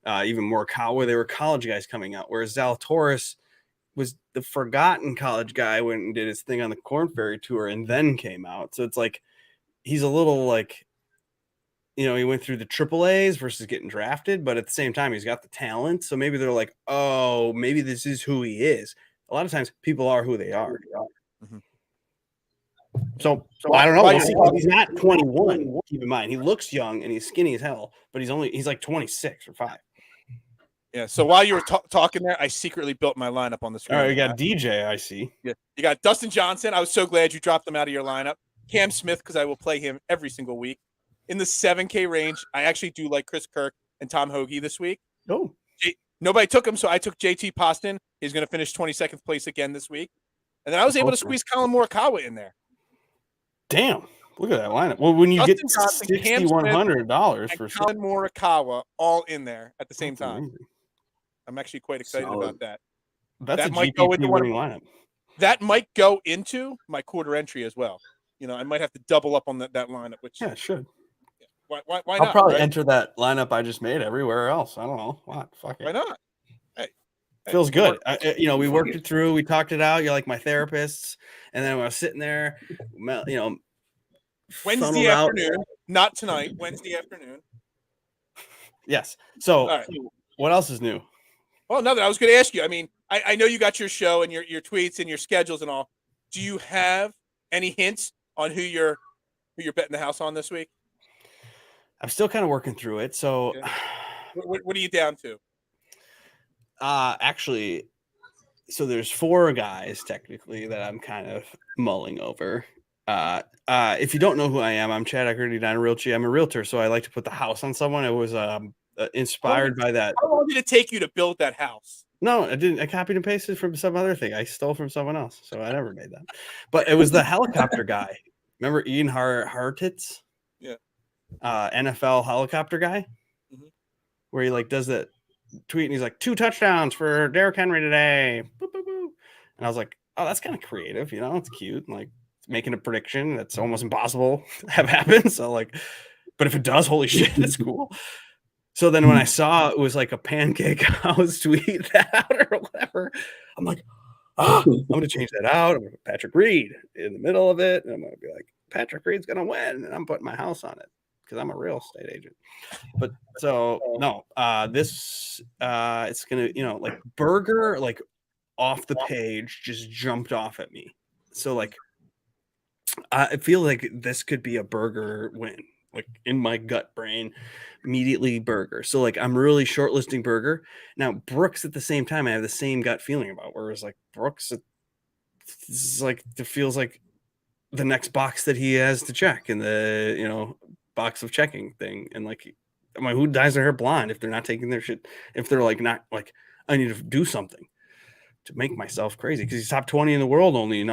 [SPEAKER 2] even Morikawa, they were college guys coming out. Whereas Zalatoris was the forgotten college guy when he did his thing on the Corn Ferry Tour and then came out. So it's like he's a little like, he went through the AAAs versus getting drafted, but at the same time, he's got the talent. So maybe they're like, oh, maybe this is who he is. A lot of times people are who they are. Mm-hmm. So I don't know. We'll see. He's not 21. Keep in mind, he looks young and he's skinny as hell, but he's like 26 or 5.
[SPEAKER 1] Yeah. So while you were talking there, I secretly built my lineup on the screen.
[SPEAKER 2] All right, you got DJ. I see.
[SPEAKER 1] Yeah. You got Dustin Johnson. I was so glad you dropped him out of your lineup. Cam Smith, because I will play him every single week. In the 7K range, I actually do like Chris Kirk and Tom Hoagie this week.
[SPEAKER 2] Oh.
[SPEAKER 1] Nobody took him, so I took JT Poston. He's going to finish 22nd place again this week. And then I was able to squeeze Colin Morikawa in there.
[SPEAKER 2] Damn. Look at that lineup. Well, when you
[SPEAKER 1] Justin
[SPEAKER 2] get
[SPEAKER 1] Johnson, Cam Smith,
[SPEAKER 2] $6,100 for
[SPEAKER 1] and
[SPEAKER 2] sure.
[SPEAKER 1] Colin Morikawa all in there at the same
[SPEAKER 2] That's
[SPEAKER 1] time.
[SPEAKER 2] amazing.
[SPEAKER 1] I'm actually quite excited
[SPEAKER 4] Solid.
[SPEAKER 1] about that.
[SPEAKER 2] That's
[SPEAKER 1] That
[SPEAKER 2] a
[SPEAKER 1] might go into
[SPEAKER 2] GPP
[SPEAKER 1] one
[SPEAKER 2] winning lineup.
[SPEAKER 1] That might go into my quarter entry as well. I might have to double up on that lineup. Which
[SPEAKER 2] Yeah, it should.
[SPEAKER 1] why
[SPEAKER 2] I'll
[SPEAKER 1] not?
[SPEAKER 2] probably
[SPEAKER 1] right?
[SPEAKER 2] enter that lineup I just made everywhere else. I don't know. What? Fuck it.
[SPEAKER 1] Why not? Hey,
[SPEAKER 2] Feels good. We
[SPEAKER 4] Fuck
[SPEAKER 2] worked
[SPEAKER 4] it.
[SPEAKER 2] it through. We talked it out. You're like my therapists. And then when I was sitting there,
[SPEAKER 1] Wednesday
[SPEAKER 2] funneled out.
[SPEAKER 1] afternoon, not tonight. Wednesday afternoon.
[SPEAKER 2] Yes. So
[SPEAKER 1] All right.
[SPEAKER 2] what else is new?
[SPEAKER 1] Well, nothing. I was going to ask you. I mean, I know you got your show and your tweets and your schedules and all. Do you have any hints on who you're betting the house on this week?
[SPEAKER 2] I'm still kind of working through it. So
[SPEAKER 1] Yeah. What are you down to?
[SPEAKER 2] Actually, so there's 4 guys technically that I'm kind of mulling over. If you don't know who I am, I'm Chad Eckert, Realty. I'm a realtor, so I like to put the house on someone. It was inspired by that.
[SPEAKER 1] How long did it take you to build that house?
[SPEAKER 2] No, I didn't. I copied and pasted from some other thing. I stole from someone else, so I never made that. But it was the helicopter guy. Remember Ian Hartitz?
[SPEAKER 1] Yeah.
[SPEAKER 2] NFL helicopter guy, where he does that tweet and he's like 2 touchdowns for Derrick Henry today. Boop, boop, boop. And I was like, oh, that's kind of creative. It's cute. And making a prediction that's almost impossible to have happen. So but if it does, holy shit, it's cool. So then when I saw it was like a pancake house tweet that out or whatever, I'm like, I'm going to change that out. I'm going to put Patrick Reed in the middle of it. And I'm going to be like, Patrick Reed's going to win. And I'm putting my house on it because I'm a real estate agent. But so, no, this, it's going to, Burger, off the page just jumped off at me. So I feel like this could be a Burger win. In my gut brain, immediately Burger. So I'm really shortlisting Burger. Now Brooks at the same time, I have the same gut feeling about. Whereas Brooks, it feels like the next box that he has to check in the box of checking thing. And who dyes their hair blonde if they're not taking their shit? If they're not I need to do something to make myself crazy because he's top 20 in the world only.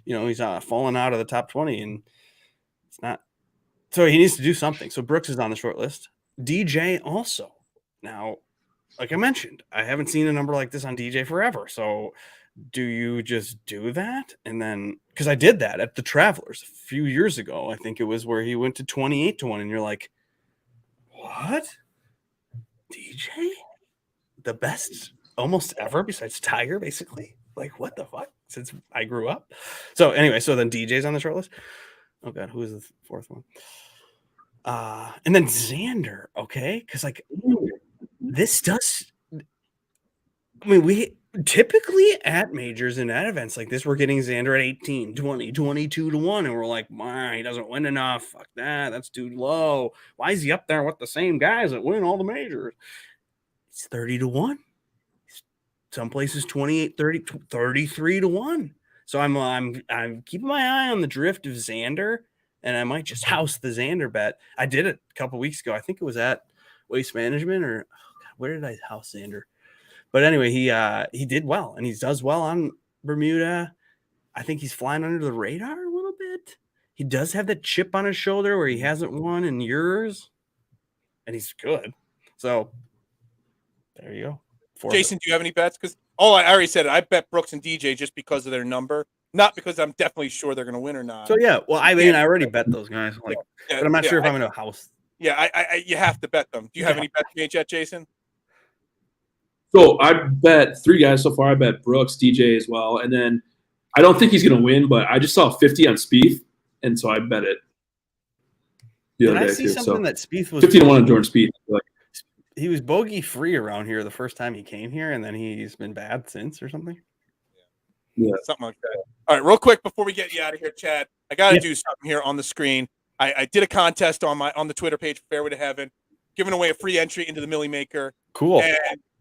[SPEAKER 2] He's falling out of the top 20 and it's not. So he needs to do something. So Brooks is on the short list. DJ also. Now, like I mentioned, I haven't seen a number like this on DJ forever. So do you just do that? And then, because I did that at the Travelers a few years ago. I think it was where he went to 28-1. And you're like, what? DJ? The best almost ever besides Tiger, basically? What the fuck? Since I grew up. So anyway, so then DJ's on the short list. Oh God, who is the 4th one? And then Xander, okay? Because this does. I mean, we typically at majors and at events like this, we're getting Xander at 18, 20, 22-1, and we're like, why he doesn't win enough? Fuck that, that's too low. Why is he up there with the same guys that win all the majors? It's 30-1. Some places 28, 30, 33-1. So I'm keeping my eye on the drift of Xander, and I might just house the Xander bet. I did it a couple weeks ago. I think it was at Waste Management or where did I house Xander? But anyway, he did well, and he does well on Bermuda. I think he's flying under the radar a little bit. He does have that chip on his shoulder where he hasn't won in years, and he's good. So there you go.
[SPEAKER 1] Jason, do you have any bets? Because I already said it. I bet Brooks and DJ just because of their number, not because I'm definitely sure they're going to win or not.
[SPEAKER 2] So yeah, well, I mean, I already bet those guys, but I'm not sure if I'm going to house.
[SPEAKER 1] Yeah, I you have to bet them. Do you have any bets made yet, Jason?
[SPEAKER 4] So I bet 3 guys so far. I bet Brooks, DJ as well, and then I don't think he's going to win, but I just saw 50 on Spieth, and so I bet it.
[SPEAKER 2] Did I see something that Spieth was
[SPEAKER 4] 50-1 on Jordan Spieth?
[SPEAKER 2] He was bogey free around here the first time he came here, and then he's been bad since or something.
[SPEAKER 4] Yeah,
[SPEAKER 1] something like that. All right, real quick before we get you out of here, Chad, I got to do something here on the screen. I did a contest on the Twitter page, Fairway to Heaven, giving away a free entry into the Millie Maker.
[SPEAKER 2] Cool.
[SPEAKER 1] And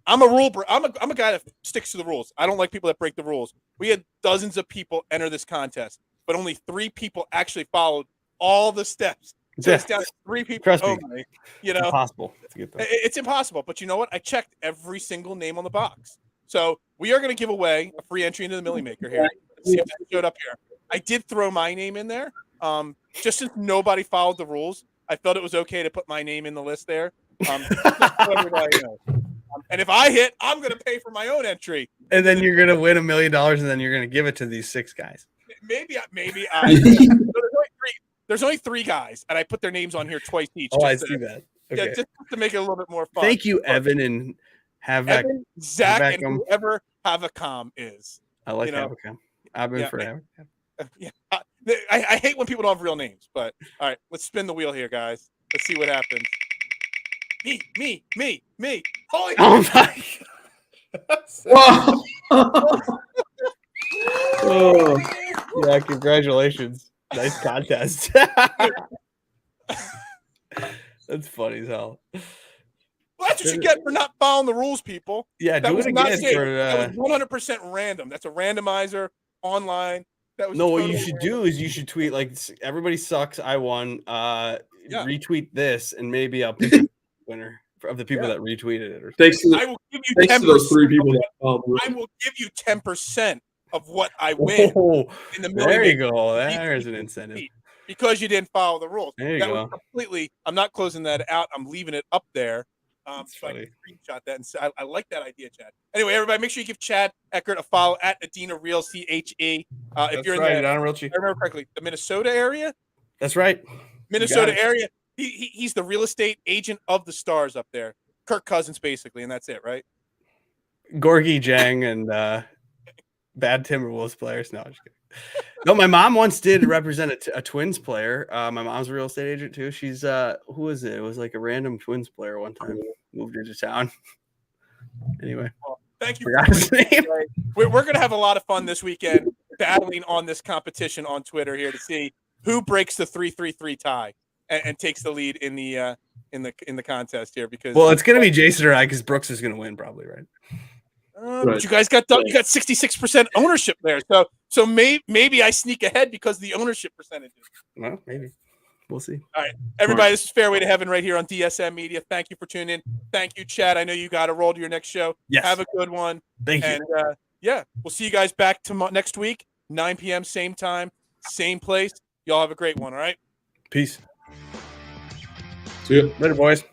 [SPEAKER 1] I'm a guy that sticks to the rules. I don't like people that break the rules. We had dozens of people enter this contest, but only 3 people actually followed all the steps. So it's down to 3 people only. It's
[SPEAKER 2] impossible.
[SPEAKER 1] It's impossible. But you know what? I checked every single name on the box. So we are going to give away a free entry into the Millie Maker here. Let's see if that showed up here. I did throw my name in there. just since nobody followed the rules, I felt it was okay to put my name in the list there. Just so everybody knows. And if I hit, I'm going to pay for my own entry.
[SPEAKER 2] And then you're gonna win $1 million, and then you're gonna give it to these 6 guys.
[SPEAKER 1] Maybe there's only 3 guys, and I put their names on here twice each.
[SPEAKER 2] Oh, I see that. Okay.
[SPEAKER 1] Yeah, just to make it a little bit more fun.
[SPEAKER 2] Thank you, Evan and Havoc.
[SPEAKER 1] Evan, Zach, and
[SPEAKER 2] Havacom.
[SPEAKER 1] whoever Havacom is.
[SPEAKER 2] I like
[SPEAKER 1] you know,
[SPEAKER 2] Havacom. I've been for Havacom.
[SPEAKER 1] Yeah, I hate when people don't have real names, but all right, let's spin the wheel here, guys. Let's see what happens. Me. Holy!
[SPEAKER 2] Oh my!
[SPEAKER 4] Whoa.
[SPEAKER 2] Oh, yeah, congratulations. Nice contest. That's funny as hell.
[SPEAKER 1] Well, that's what you get for not following the rules, people.
[SPEAKER 2] Yeah,
[SPEAKER 1] That
[SPEAKER 2] do
[SPEAKER 1] was
[SPEAKER 2] it
[SPEAKER 1] not
[SPEAKER 2] again
[SPEAKER 1] safe.
[SPEAKER 2] for.
[SPEAKER 1] That was 100% random. That's a randomizer online. That was
[SPEAKER 2] No, what you
[SPEAKER 1] totally
[SPEAKER 2] should
[SPEAKER 1] random.
[SPEAKER 2] do is you should tweet like everybody sucks. I won. Retweet this, and maybe I'll pick a winner of the people that retweeted it. Or
[SPEAKER 4] Thanks to,
[SPEAKER 1] I will give you
[SPEAKER 4] thanks
[SPEAKER 1] 10%.
[SPEAKER 4] to those 3 people that followed.
[SPEAKER 1] I will give you 10% of what I win
[SPEAKER 2] oh,
[SPEAKER 1] in the
[SPEAKER 2] there you
[SPEAKER 1] million.
[SPEAKER 2] go. There's an incentive.
[SPEAKER 1] Because you didn't follow the rules.
[SPEAKER 2] There you
[SPEAKER 1] that
[SPEAKER 2] go.
[SPEAKER 1] was completely. I'm not closing that out. I'm leaving it up there.
[SPEAKER 2] That's
[SPEAKER 1] So I
[SPEAKER 2] funny.
[SPEAKER 1] can screenshot that and say, I like that idea, Chad. Anyway, everybody, make sure you give Chad Eckert a follow at Adina Real CHE. If
[SPEAKER 2] That's
[SPEAKER 1] you're in
[SPEAKER 2] right,
[SPEAKER 1] the,
[SPEAKER 2] Don
[SPEAKER 1] I
[SPEAKER 2] Rilchie.
[SPEAKER 1] remember correctly, the Minnesota area.
[SPEAKER 2] That's right.
[SPEAKER 1] Minnesota area. He's the real estate agent of the Stars up there. Kirk Cousins, basically, and that's it, right?
[SPEAKER 2] Gorgie Jang and bad Timberwolves players. No, I'm just kidding. No, my mom once did represent a Twins player. My mom's a real estate agent too. She's who was it? It was like a random Twins player one time. Moved into town. Anyway,
[SPEAKER 1] Well, thank you.
[SPEAKER 2] forgot his name.
[SPEAKER 1] We're going to have a lot of fun this weekend battling on this competition on Twitter here to see who breaks the 3-3-3 tie and takes the lead in the contest here. Because
[SPEAKER 2] Well, it's gonna be Jason or I, because Brooks is gonna win probably, right?
[SPEAKER 1] But you guys got 66% ownership there, so maybe I sneak ahead because of the ownership percentages.
[SPEAKER 2] Well, maybe. We'll see.
[SPEAKER 1] All right, everybody, this is Fairway to Heaven right here on DSM Media. Thank you for tuning in. Thank you, Chad. I know you got to roll to your next show.
[SPEAKER 2] Yes.
[SPEAKER 1] Have a good one.
[SPEAKER 2] Thank you.
[SPEAKER 1] And we'll see you guys back next week, 9 p.m. same time, same place. Y'all have a great one. All right.
[SPEAKER 2] Peace.
[SPEAKER 4] See ya.
[SPEAKER 2] Later, boys.